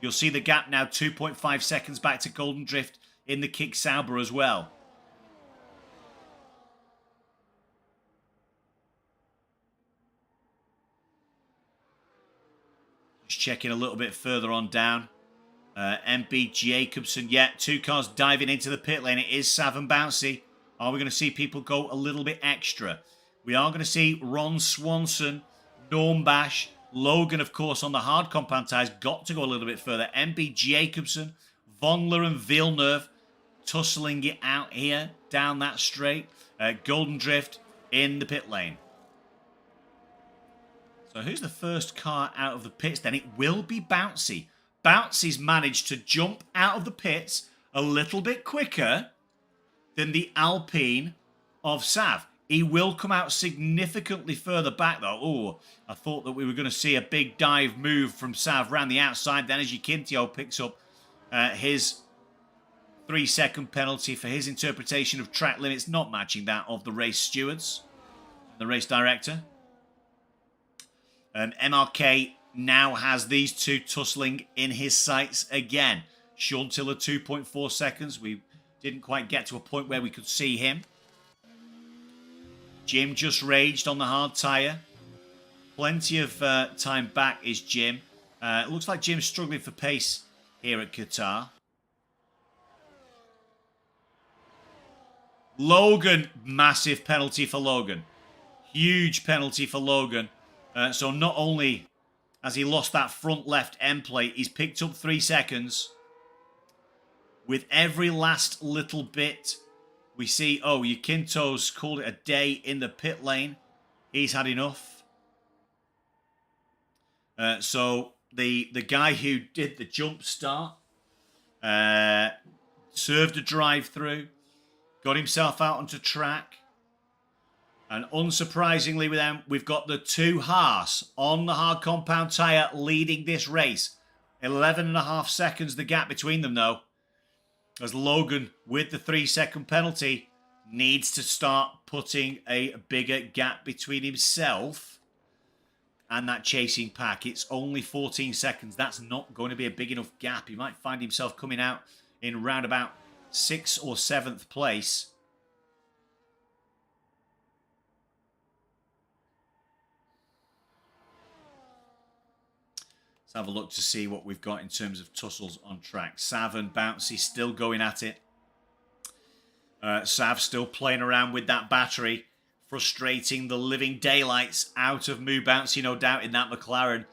You'll see the gap now, 2.5 seconds back to Golden Drift in the Kick Sauber as well. Just checking a little bit further on down. MB Jacobson, yeah, 2 cars diving into the pit lane. It is Sav and Bouncy. Are we going to see people go a little bit extra? We are going to see Ron Swanson, Norm Bash, Logan, of course, on the hard compound tyres, got to go a little bit further. MB Jacobson, Vongler and Villeneuve tussling it out here down that straight. Golden Drift in the pit lane. So who's the first car out of the pits then? It will be Bouncy. Bouncy's managed to jump out of the pits a little bit quicker than the Alpine of Sav. He will come out significantly further back, though. Oh, I thought that we were going to see a big dive move from Sav around the outside. Then as Quintio picks up his 3-second penalty for his interpretation of track limits, not matching that of the race stewards, the race director. MRK now has these two tussling in his sights again. Sean Tiller, 2.4 seconds. We didn't quite get to a point where we could see him. Jim just raged on the hard tyre. Plenty of time back is Jim. It looks like Jim's struggling for pace here at Qatar. Logan, massive penalty for Logan. Huge penalty for Logan. So not only has he lost that front left end plate, he's picked up 3 seconds. With every last little bit, we see, oh, Yakinto's called it a day in the pit lane. He's had enough. So the guy who did the jump start served a drive-through, got himself out onto track. And unsurprisingly, with them, we've got the 2 Haas on the hard compound tyre leading this race. 11.5 seconds the gap between them, though. As Logan, with the 3-second penalty, needs to start putting a bigger gap between himself and that chasing pack. It's only 14 seconds. That's not going to be a big enough gap. He might find himself coming out in round about 6th or 7th place. Let's have a look to see what we've got in terms of tussles on track. Sav and Bouncy still going at it. Sav still playing around with that battery, frustrating the living daylights out of Moo Bouncy, no doubt, in that McLaren,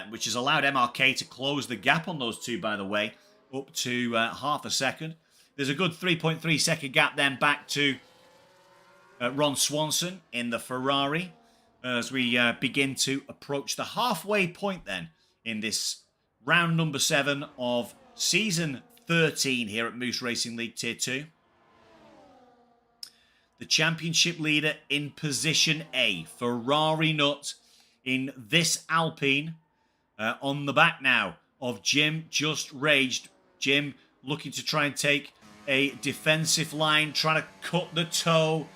which has allowed MRK to close the gap on those two, by the way, up to half a second. There's a good 3.3 second gap then back to Ron Swanson in the Ferrari as we begin to approach the halfway point then in this round number 7 of season 13 here at Moose Racing League Tier 2. The championship leader in position A, Ferrari Nut in this Alpine, on the back now of Jim, just raged. Jim looking to try and take a defensive line, trying to cut the toe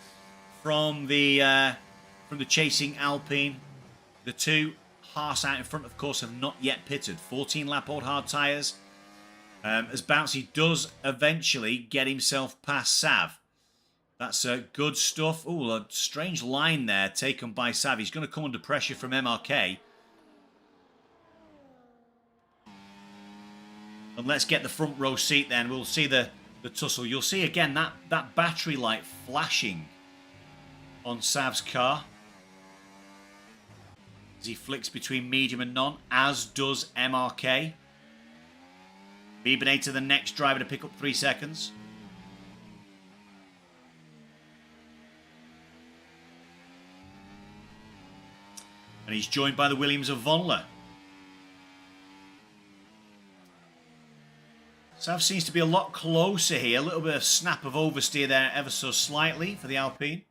from the chasing Alpine. The two Haas out in front, of course, have not yet pitted. 14-lap-old hard tyres. As Bouncy does eventually get himself past Sav. That's good stuff. Oh, a strange line there taken by Sav. He's going to come under pressure from MRK. And let's get the front row seat then. We'll see the tussle. You'll see again that battery light flashing on Sav's car as he flicks between medium and none, as does MRK. Biebernator, the next driver to pick up 3 seconds. And he's joined by the Williams of Vonler. Sav seems to be a lot closer here. A little bit of snap of oversteer there ever so slightly for the Alpine.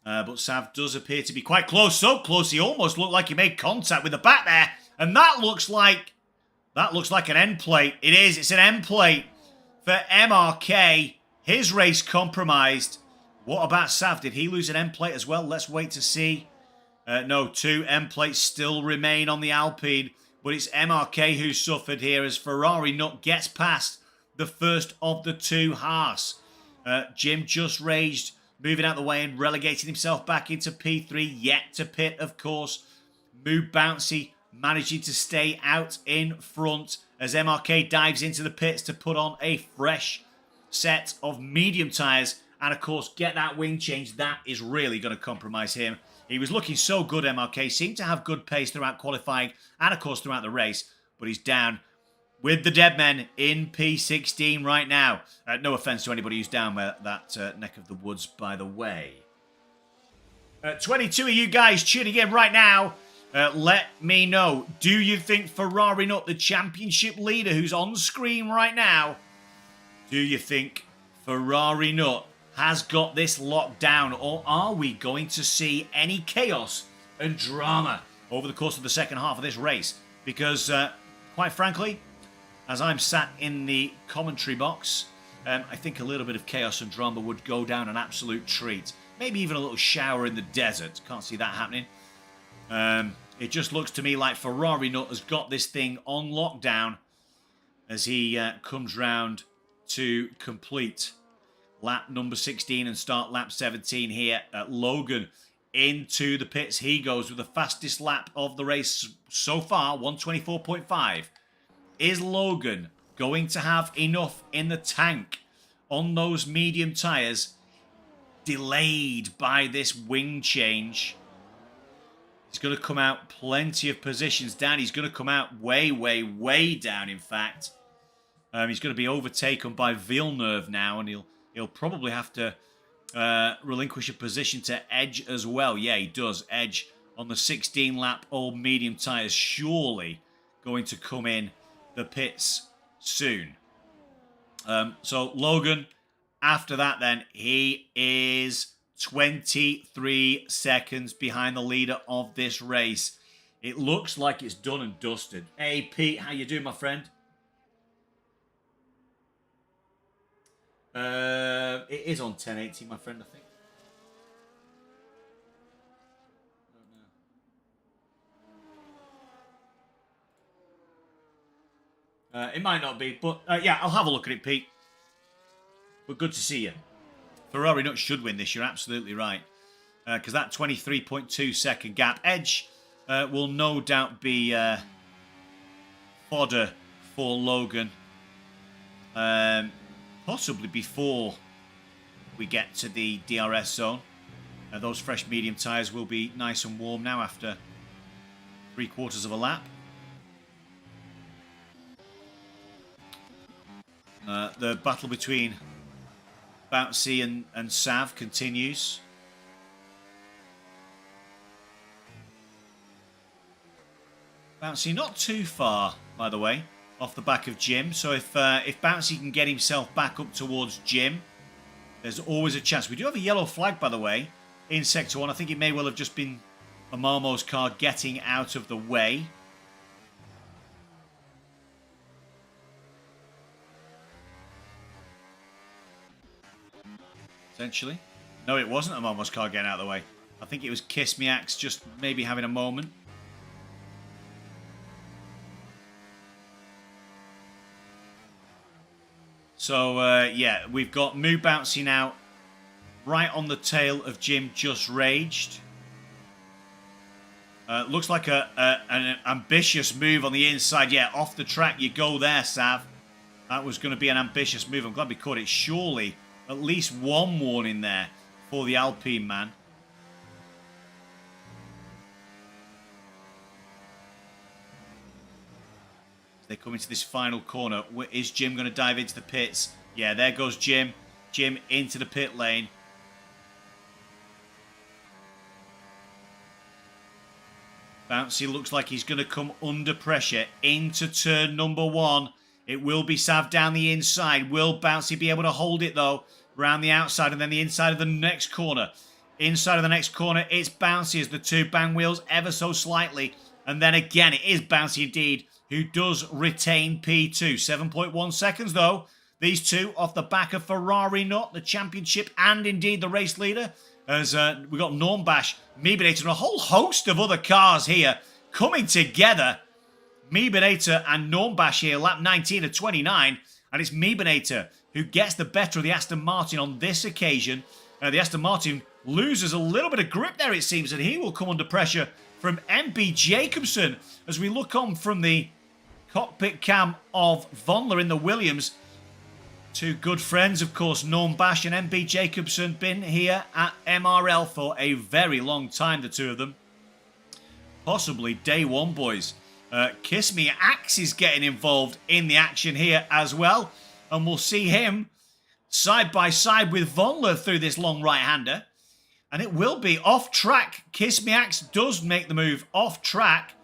But Sav does appear to be quite close. So close he almost looked like he made contact with the back there. And that looks like an end plate. It is. It's an end plate for MRK. His race compromised. What about Sav? Did he lose an end plate as well? Let's wait to see. No, 2 end plates still remain on the Alpine. But it's MRK who suffered here as Ferrari Nut gets past the first of the 2 Haas. Jim just raged, moving out the way and relegating himself back into P3. Yet to pit, of course. Moo Bouncy managing to stay out in front as MRK dives into the pits to put on a fresh set of medium tyres. And, of course, get that wing change. That is really going to compromise him. He was looking so good, MRK. Seemed to have good pace throughout qualifying and, of course, throughout the race. But he's down with the dead men in P16 right now. No offence to anybody who's down that neck of the woods, by the way. 22 of you guys tuning in right now. Let me know. Do you think Ferrari Nut, the championship leader who's on screen right now, do you think Ferrari Nut has got this locked down, or are we going to see any chaos and drama over the course of the second half of this race? Because, quite frankly, as I'm sat in the commentary box, I think a little bit of chaos and drama would go down an absolute treat. Maybe even a little shower in the desert. Can't see that happening. It just looks to me like Ferrari Nut has got this thing on lockdown as he comes round to complete lap number 16 and start lap 17 here at Logan. Into the pits he goes with the fastest lap of the race so far, 124.5. Is Logan going to have enough in the tank on those medium tyres, delayed by this wing change? He's going to come out plenty of positions down. He's going to come out way, way, way down, in fact. He's going to be overtaken by Villeneuve now, and he'll probably have to relinquish a position to Edge as well. Yeah, he does. Edge on the 16-lap old medium tyres, surely going to come in the pits soon. So Logan, after that then, he is 23 seconds behind the leader of this race. It looks like it's done and dusted. Hey, Pete, how you doing, my friend? It is on 1080, my friend, I think. It might not be, but yeah, I'll have a look at it, Pete. But good to see you. Ferrari Nut should win this, you're absolutely right. Because that 23.2 second gap. Edge will no doubt be fodder for Logan. Possibly before we get to the DRS zone. Those fresh medium tyres will be nice and warm now after 3/4 of a lap. The battle between Bouncy and Sav continues. Bouncy not too far, by the way, off the back of Jim. So if Bouncy can get himself back up towards Jim, there's always a chance. We do have a yellow flag, by the way, in Sector 1. I think it may well have just been a Marmo's car getting out of the way. potentially. No, it wasn't a Momos car getting out of the way. I think it was Kiss Me Axe just maybe having a moment. So, yeah, we've got Moo Bouncy now right on the tail of Jim Just Raged. Looks like an ambitious move on the inside. Yeah, off the track you go there, Sav. That was going to be an ambitious move. I'm glad we caught it. Surely at least one warning there for the Alpine man. They come into this final corner. Is Jim going to dive into the pits? Yeah, there goes Jim. Jim into the pit lane. Bouncy looks like he's going to come under pressure into turn number 1. It will be Sav down the inside. Will Bouncy be able to hold it, though? Round the outside and then the inside of the next corner. Inside of the next corner, it's Bouncy as the two bang wheels ever so slightly. And then again, it is Bouncy indeed who does retain P2. 7.1 seconds, though. These two off the back of Ferrari Nut, the championship, and indeed the race leader. As we got Normbash, Meebinator, and a whole host of other cars here coming together. Meebinator and Normbash here, lap 19 of 29. And it's Meebinator who gets the better of the Aston Martin on this occasion. The Aston Martin loses a little bit of grip there, it seems, and he will come under pressure from MB Jacobson as we look on from the cockpit cam of Vonler in the Williams. Two good friends, of course, Normbash and MB Jacobson, been here at MRL for a very long time, the two of them. Possibly day one, boys. Kiss Me Axe is getting involved in the action here as well. And we'll see him side by side with Vonler through this long right-hander. And it will be off track. Kiss Me Axe does make the move off track.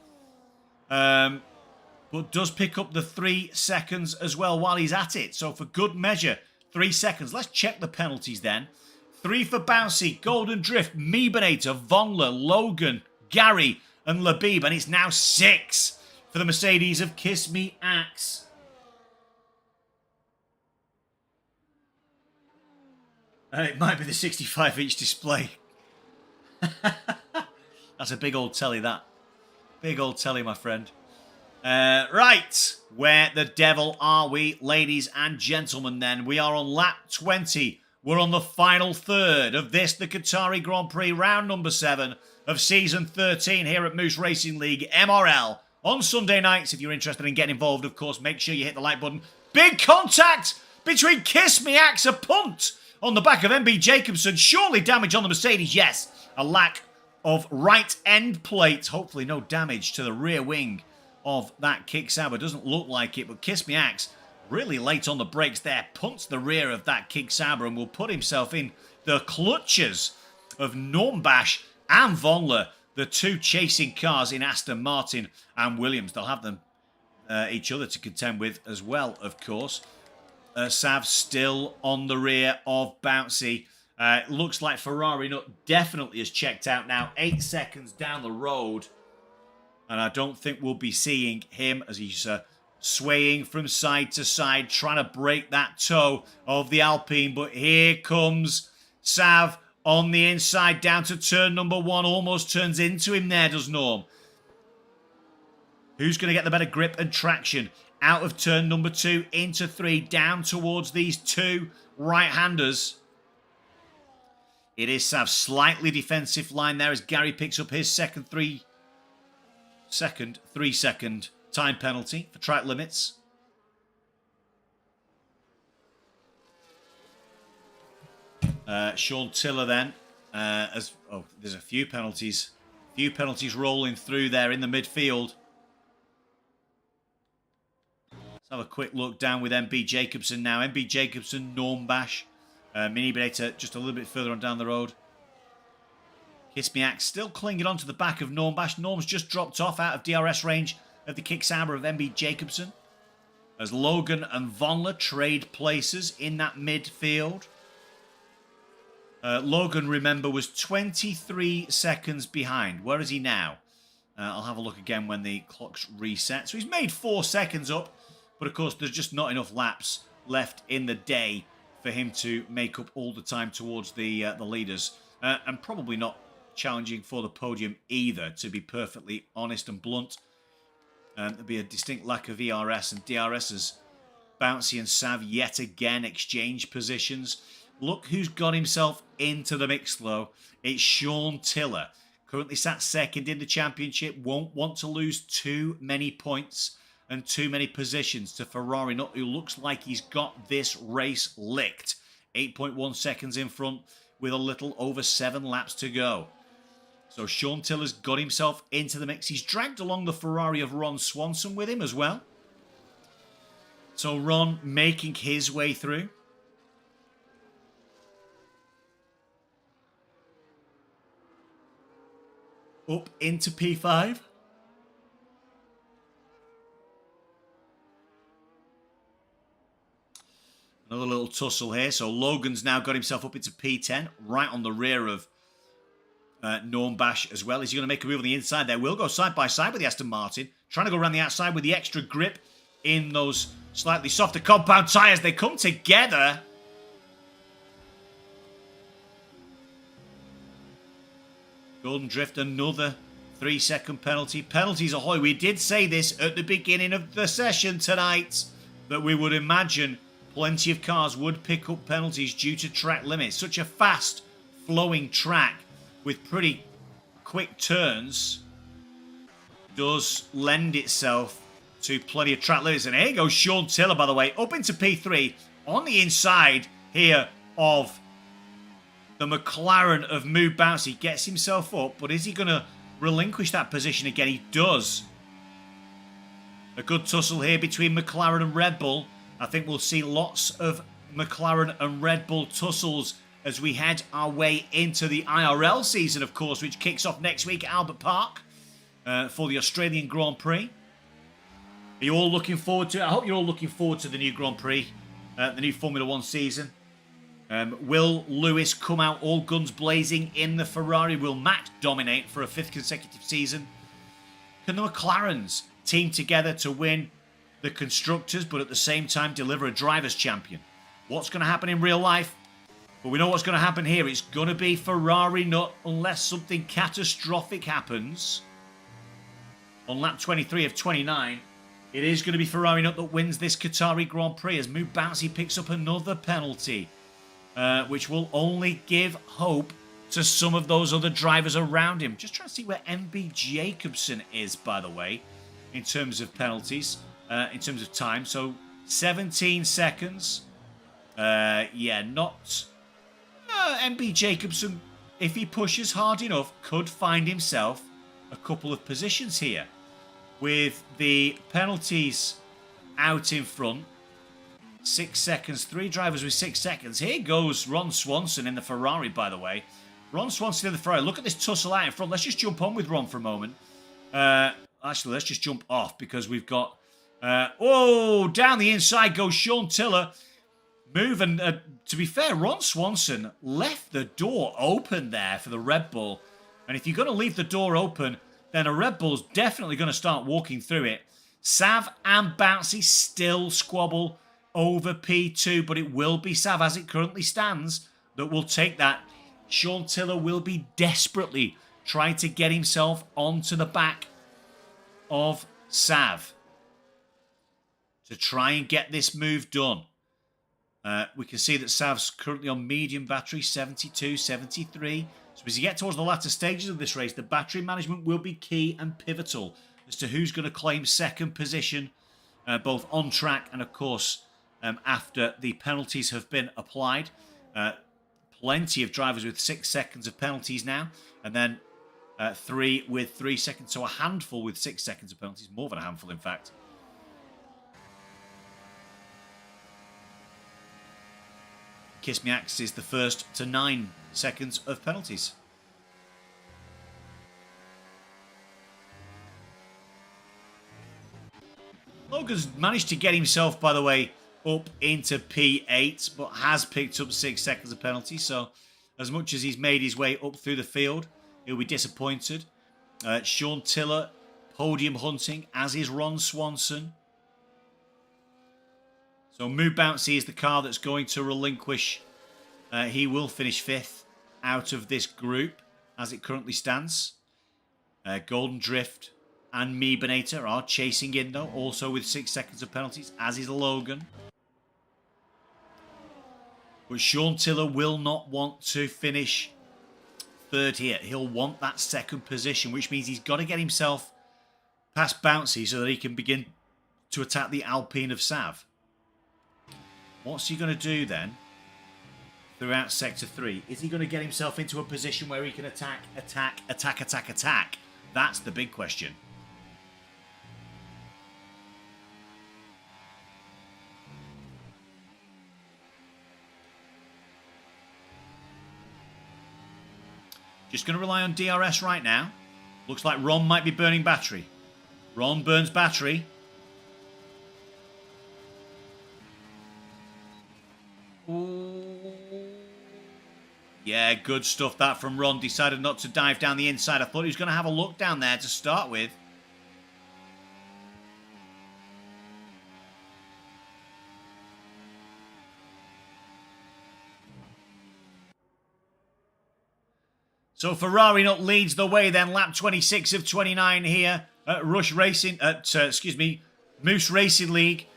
But does pick up the 3 seconds as well while he's at it. So for good measure, 3 seconds. Let's check the penalties then. 3 for Bouncy, Golden Drift, Meebinator, Vonler, Logan, Gary and Labib. And it's now 6 for the Mercedes of Kiss Me Axe. It might be the 65-inch display. That's a big old telly, that. Big old telly, my friend. Right, where the devil are we, ladies and gentlemen, then? We are on lap 20. We're on the final third of this, the Qatari Grand Prix, round number 7 of season 13 here at Moose Racing League, MRL, on Sunday nights. If you're interested in getting involved, of course, make sure you hit the like button. Big contact between Kiss Me Axe, a punt on the back of MB Jacobson. Surely damage on the Mercedes, yes. A lack of right end plate. Hopefully no damage to the rear wing of that Kick Sauber. Doesn't look like it, but Kiss Me Axe really late on the brakes there. Punts the rear of that Kick Sauber and will put himself in the clutches of Normbash and Vonler, the two chasing cars in Aston Martin and Williams. They'll have them each other to contend with as well, of course. Sav still on the rear of Bouncy. Looks like Ferrari Nut definitely has checked out now. 8 seconds down the road. And I don't think we'll be seeing him as he's swaying from side to side, trying to break that toe of the Alpine. But here comes Sav on the inside down to turn number 1. Almost turns into him there, does Norm. Who's going to get the better grip and traction? Out of turn number 2 into 3, down towards these two right-handers. It is Sav's slightly defensive line there as Gary picks up his second 3-second time penalty for track limits. Sean Tiller then, there's a few penalties rolling through there in the midfield. Let's have a quick look down with MB Jacobson now. MB Jacobson, Normbash, Mini Beta just a little bit further on down the road. Kiss Me Axe still clinging onto the back of Normbash. Norm's just dropped off out of DRS range of the Kick Sauber of MB Jacobson. As Logan and Vonler trade places in that midfield. Logan, remember, was 23 seconds behind. Where is he now? I'll have a look again when the clock's reset. So he's made 4 seconds up. But of course, there's just not enough laps left in the day for him to make up all the time towards the leaders. And probably not challenging for the podium either, to be perfectly honest and blunt. There'll be a distinct lack of ERS, and DRS as Bouncy and Sav yet again exchange positions. Look who's got himself into the mix, though. It's Sean Tiller. Currently sat second in the championship. Won't want to lose too many points and too many positions to Ferrari, who looks like he's got this race licked. 8.1 seconds in front with a little over 7 laps to go. So Sean Tiller's got himself into the mix. He's dragged along the Ferrari of Ron Swanson with him as well. So Ron making his way through. Up into P5. Another little tussle here. So Logan's now got himself up into P10, right on the rear of Norm Bash as well. Is he going to make a move on the inside there? We'll go side by side with the Aston Martin. Trying to go around the outside with the extra grip in those slightly softer compound tyres. They come together. Golden Drift, another 3-second penalty. Penalties ahoy. We did say this at the beginning of the session tonight, that we would imagine plenty of cars would pick up penalties due to track limits. Such a fast flowing track with pretty quick turns does lend itself to plenty of track limits. And here goes Sean Tiller, by the way, up into P3 on the inside here of the McLaren of Moo Bouncy. Gets himself up, but is he going to relinquish that position again? He does. A good tussle here between McLaren and Red Bull. I think we'll see lots of McLaren and Red Bull tussles as we head our way into the IRL season, of course, which kicks off next week at Albert Park for the Australian Grand Prix. Are you all looking forward to it? I hope you're all looking forward to the new Grand Prix, the new Formula 1 season. Will Lewis come out all guns blazing in the Ferrari? Will Max dominate for a 5th consecutive season? Can the McLarens team together to win the Constructors, but at the same time deliver a Drivers' Champion? What's going to happen in real life? But we know what's going to happen here. It's going to be Ferrari nut unless something catastrophic happens. On lap 23 of 29, it is going to be Ferrari nut that wins this Qatari Grand Prix as Moo Bouncy picks up another penalty, which will only give hope to some of those other drivers around him. Just trying to see where MB Jacobson is, by the way, in terms of penalties, in terms of time. So 17 seconds. Yeah, not... MB Jacobson, if he pushes hard enough, could find himself a couple of positions here. With the penalties out in front, 6 seconds, 3 drivers with 6 seconds. Here goes Ron Swanson in the Ferrari, by the way. Ron Swanson in the Ferrari. Look at this tussle out in front. Let's just jump on with Ron for a moment. Actually, let's just jump off because we've got... oh, down the inside goes Sean Tiller. Move, and to be fair, Ron Swanson left the door open there for the Red Bull. And if you're going to leave the door open, then a Red Bull's definitely going to start walking through it. Sav and Bouncy still squabble over P2, but it will be Sav, as it currently stands, that will take that. Sean Tiller will be desperately trying to get himself onto the back of Sav to try and get this move done. We can see that Sav's currently on medium battery, 72, 73. So as you get towards the latter stages of this race, the battery management will be key and pivotal as to who's going to claim second position, both on track and, of course, after the penalties have been applied. Plenty of drivers with 6 seconds of penalties now, and then 3 with 3 seconds. So a handful with 6 seconds of penalties, more than a handful, in fact. Kiss Me Axe is the first to 9 seconds of penalties. Logan's managed to get himself, by the way, up into P8, but has picked up 6 seconds of penalty. So as much as he's made his way up through the field, he'll be disappointed. Sean Tiller, podium hunting, as is Ron Swanson. So Moo Bouncy is the car that's going to relinquish. He will finish 5th out of this group as it currently stands. Golden Drift and Meebanator are chasing in though, also with 6 seconds of penalties, as is Logan. But Sean Tiller will not want to finish 3rd here. He'll want that 2nd position, which means he's got to get himself past Bouncy so that he can begin to attack the Alpine of Sav. What's he going to do then throughout Sector 3? Is he going to get himself into a position where he can attack? That's the big question. Just going to rely on DRS right now. Looks like Ron might be burning battery. Ron burns battery. Ooh. Yeah, good stuff that from Ron. Decided not to dive down the inside. I thought he was going to have a look down there to start with. So Ferrari not leads the way then, lap 26 of 29 here at Moose Racing League.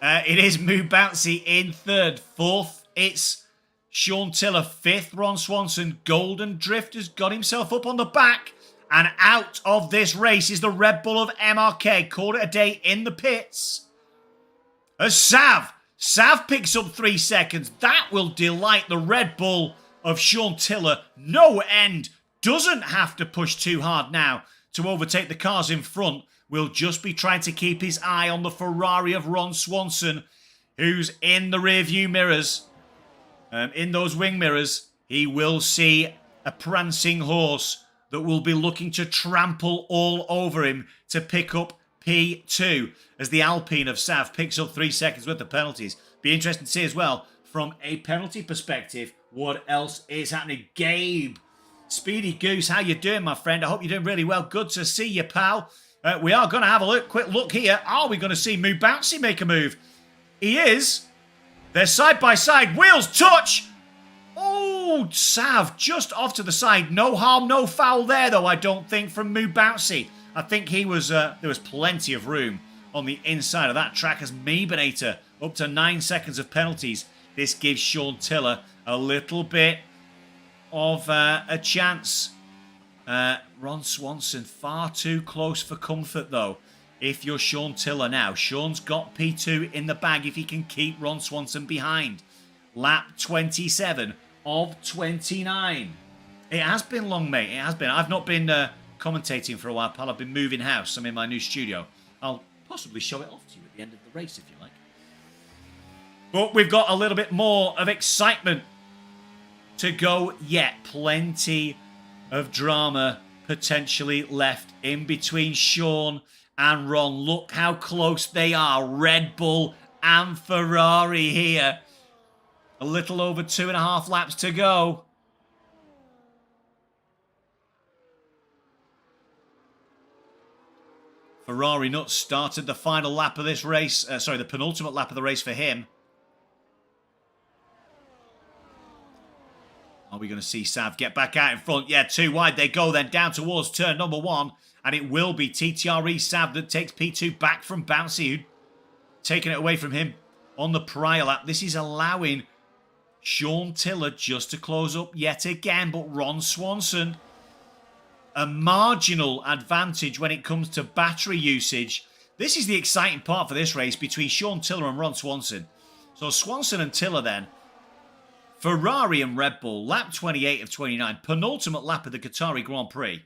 It is Moo Bouncy in 3rd. 4th, it's Sean Tiller. 5th, Ron Swanson. Golden Drift has got himself up on the back. And out of this race is the Red Bull of MRK. Called it a day in the pits. As Sav picks up 3 seconds. That will delight the Red Bull of Sean Tiller. No end. Doesn't have to push too hard now to overtake the cars in front. Will just be trying to keep his eye on the Ferrari of Ron Swanson, who's in the rear view mirrors. In those wing mirrors, he will see a prancing horse that will be looking to trample all over him to pick up P2 as the Alpine of Sav picks up 3 seconds worth of penalties. Be interesting to see as well, from a penalty perspective, what else is happening. Gabe, Speedy Goose, how you doing, my friend? I hope you're doing really well. Good to see you, pal. We are going to have a quick look here. Are we going to see Moo Bouncy make a move? He is. They're side by side. Wheels touch. Oh, Sav just off to the side. No harm, no foul there, though, I don't think, from Moo Bouncy. I think he was. There was plenty of room on the inside of that track as Meebanator up to 9 seconds of penalties. This gives Sean Tiller a little bit of a chance. Ron Swanson far too close for comfort, though. If you're Sean Tiller now, Sean's got P2 in the bag if he can keep Ron Swanson behind. Lap 27 of 29. It has been long, mate. It has been. I've not been commentating for a while, pal. I've been moving house. I'm in my new studio. I'll possibly show it off to you at the end of the race, if you like. But we've got a little bit more of excitement to go yet. Plenty of drama potentially left in between Sean and Ron. Look how close they are. Red Bull and Ferrari here. A little over 2.5 laps to go. Ferrari not started the final lap of this race. The penultimate lap of the race for him. Are we going to see Sav get back out in front? Yeah, 2 wide. They go then down towards turn number 1. And it will be TTRE Sav that takes P2 back from Bouncy, who'd taken it away from him on the prior lap. This is allowing Sean Tiller just to close up yet again. But Ron Swanson, a marginal advantage when it comes to battery usage. This is the exciting part for this race between Sean Tiller and Ron Swanson. So Swanson and Tiller then. Ferrari and Red Bull, lap 28 of 29, penultimate lap of the Qatari Grand Prix.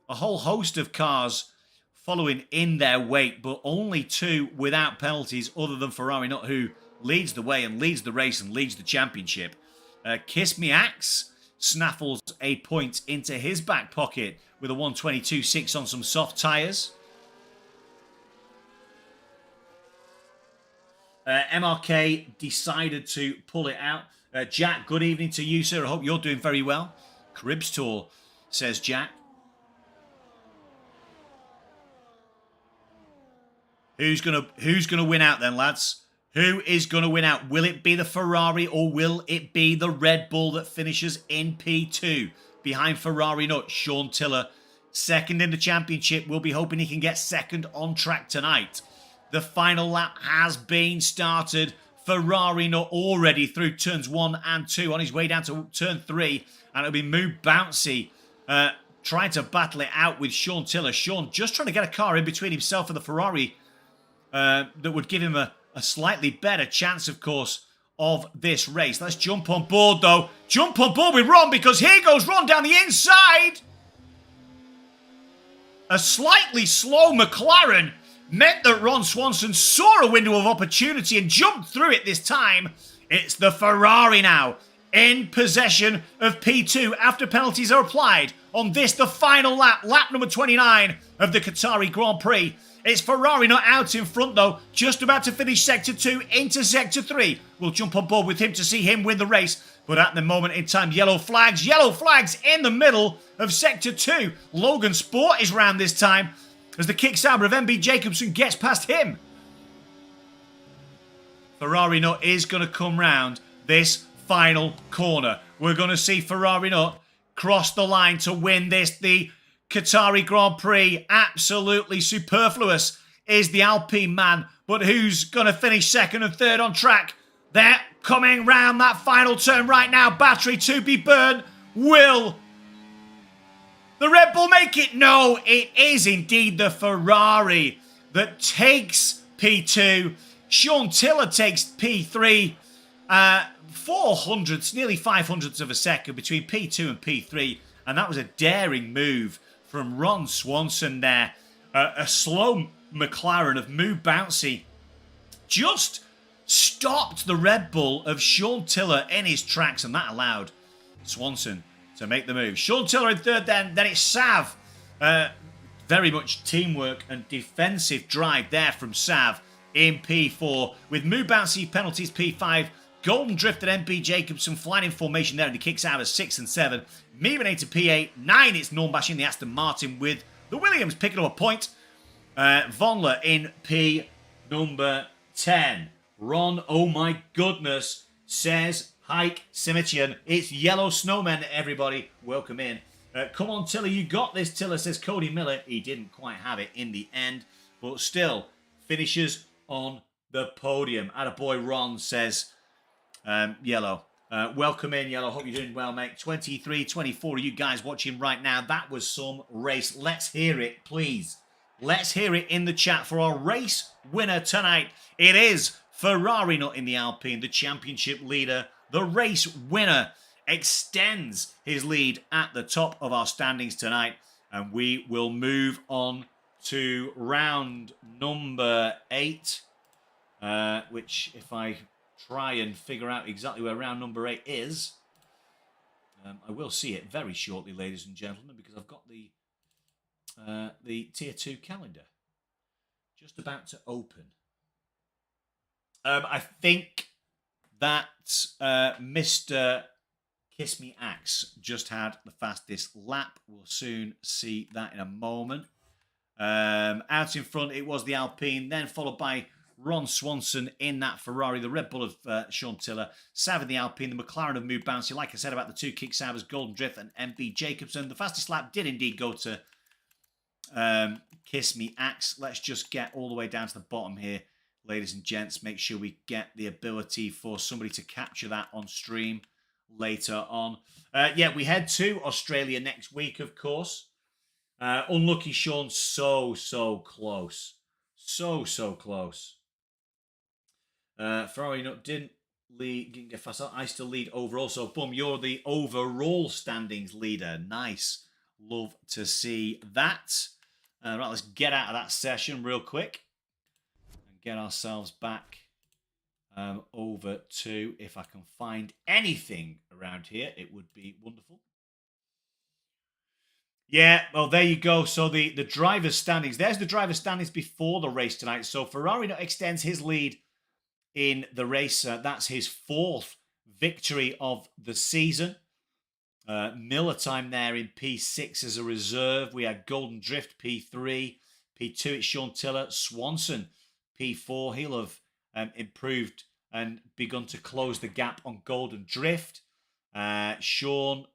A whole host of cars following in their wake, but only 2 without penalties other than Ferrari, not who leads the way and leads the race and leads the championship. Kiss Me Axe snaffles a point into his back pocket with a 122.6 on some soft tyres. MRK decided to pull it out. Jack, good evening to you, sir. I hope you're doing very well. Cribs Tour, says Jack. Who's gonna win out then, lads? Who is going to win out? Will it be the Ferrari or will it be the Red Bull that finishes in P2? Behind Ferrari nut, Sean Tiller. Second in the championship. We'll be hoping he can get second on track tonight. The final lap has been started. Ferrari nut already through turns 1 and 2 on his way down to turn 3. And it'll be Moo Bouncy trying to battle it out with Sean Tiller. Sean just trying to get a car in between himself and the Ferrari that would give him a slightly better chance, of course, of this race. Let's jump on board, though. Jump on board with Ron, because here goes Ron down the inside. A slightly slow McLaren meant that Ron Swanson saw a window of opportunity and jumped through it this time. It's the Ferrari now in possession of P2 after penalties are applied on this, the final lap, lap number 29 of the Qatari Grand Prix. It's Ferrari not out in front, though, just about to finish Sector 2 into Sector 3. We'll jump on board with him to see him win the race. But at the moment in time, yellow flags in the middle of Sector 2. Logan Sport is round this time as the kick-sabber of MB Jacobson gets past him. Ferrari Nut is going to come round this final corner. We're going to see Ferrari Nut cross the line to win this, the Qatari Grand Prix. Absolutely superfluous is the Alpine man, but who's going to finish second and third on track? They're coming round that final turn right now. Battery to be burned. Will the Red Bull make it? No, it is indeed the Ferrari that takes P2. Sean Tiller takes P3. 400ths, nearly 500ths of a second between P2 and P3. And that was a daring move from Ron Swanson there. A slow McLaren of Moo Bouncy just stopped the Red Bull of Sean Tiller in his tracks, and that allowed Swanson to make the move. Sean Tiller in third, then it's Sav. Very much teamwork and defensive drive there from Sav in P4, with Moo Bouncy penalties P5. Golden Drift and MP Jacobson flying in formation there, and he kicks out of 6 and 7. Mimine to P8. 9, it's Norm bashing the Aston Martin with the Williams picking up a point. Vonler in P number 10. Ron, oh my goodness, says Hike Simitian. It's Yellow Snowmen, everybody. Welcome in. Come on, Tiller, you got this, Tiller, says Cody Miller. He didn't quite have it in the end, but still finishes on the podium. Attaboy Ron, says Yellow. Welcome in, Yellow. Hope you're doing well, mate. 23, 24 of you guys watching right now. That was some race. Let's hear it, please. Let's hear it in the chat for our race winner tonight. It is Ferrari Nut in the Alpine, the championship leader. The race winner extends his lead at the top of our standings tonight. And we will move on to round number 8. Which, if I try and figure out exactly where round number 8 is, I will see it very shortly, ladies and gentlemen, because I've got the Tier 2 calendar just about to open. I think that Mr. Kiss Me Axe just had the fastest lap. We'll soon see that in a moment. Out in front, it was the Alpine, then followed by Ron Swanson in that Ferrari, the Red Bull of Sean Tiller, Sav in the Alpine, the McLaren of Moo Bouncy. Like I said about the two kick Savers, Golden Drift and MB Jacobson. The fastest lap did indeed go to Kiss Me Axe. Let's just get all the way down to the bottom here, ladies and gents. Make sure we get the ability for somebody to capture that on stream later on. Yeah, we head to Australia next week, of course. Unlucky Sean, so close. So close. Ferrari didn't get fast. I still lead overall. So, boom, you're the overall standings leader. Nice. Love to see that. Right, let's get out of that session real quick and get ourselves back over to, if I can find anything around here, it would be wonderful. Yeah, well, there you go. So the driver's standings. There's the driver's standings before the race tonight. So Ferrari extends his lead in the race. That's his 4th victory of the season. Miller time there in P6 as a reserve. We had Golden Drift P3. P2, it's Sean Tiller. Swanson P4. He'll have improved and begun to close the gap on Golden Drift. Sean,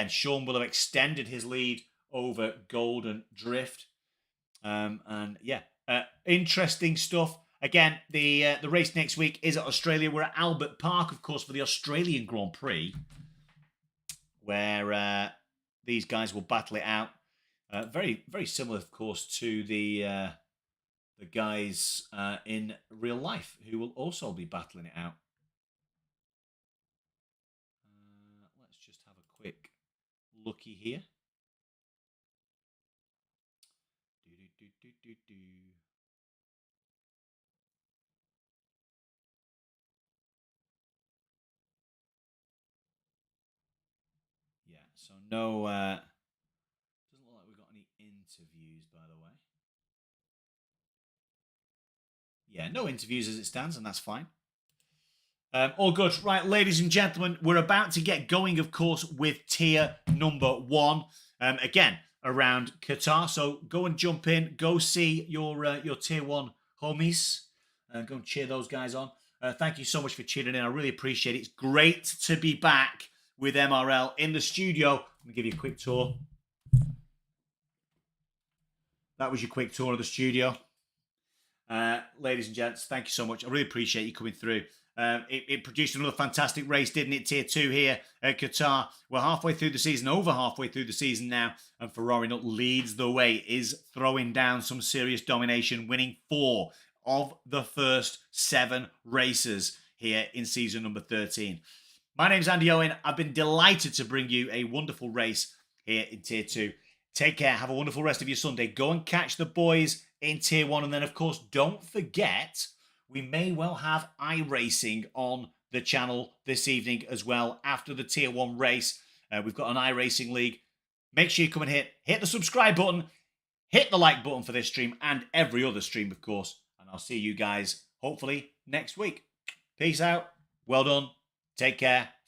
Sean will have extended his lead over Golden Drift. Interesting stuff. Again, the race next week is at Australia. We're at Albert Park, of course, for the Australian Grand Prix, where these guys will battle it out. Very, very similar, of course, to the guys in real life who will also be battling it out. Let's just have a quick looky here. Yeah, so no, doesn't look like we've got any interviews, by the way. Yeah, no interviews as it stands, and that's fine. All good. Right, ladies and gentlemen, we're about to get going, of course, with tier number 1. Again, around Qatar. So go and jump in. Go see your tier 1 homies. Go and cheer those guys on. Thank you so much for tuning in. I really appreciate it. It's great to be back with MRL in the studio. I'm going to give you a quick tour. That was your quick tour of the studio. Ladies and gents, thank you so much. I really appreciate you coming through. It produced another fantastic race, didn't it? Tier 2 here at Qatar. We're halfway through the season, over halfway through the season now, and Ferrari leads the way, is throwing down some serious domination, winning 4 of the first 7 races here in season number 13. My name's Andy Owen. I've been delighted to bring you a wonderful race here in Tier 2. Take care. Have a wonderful rest of your Sunday. Go and catch the boys in Tier 1. And then, of course, don't forget, we may well have iRacing on the channel this evening as well after the Tier 1 race. We've got an iRacing league. Make sure you come and hit the subscribe button, hit the like button for this stream and every other stream, of course. And I'll see you guys, hopefully, next week. Peace out. Well done. Take care.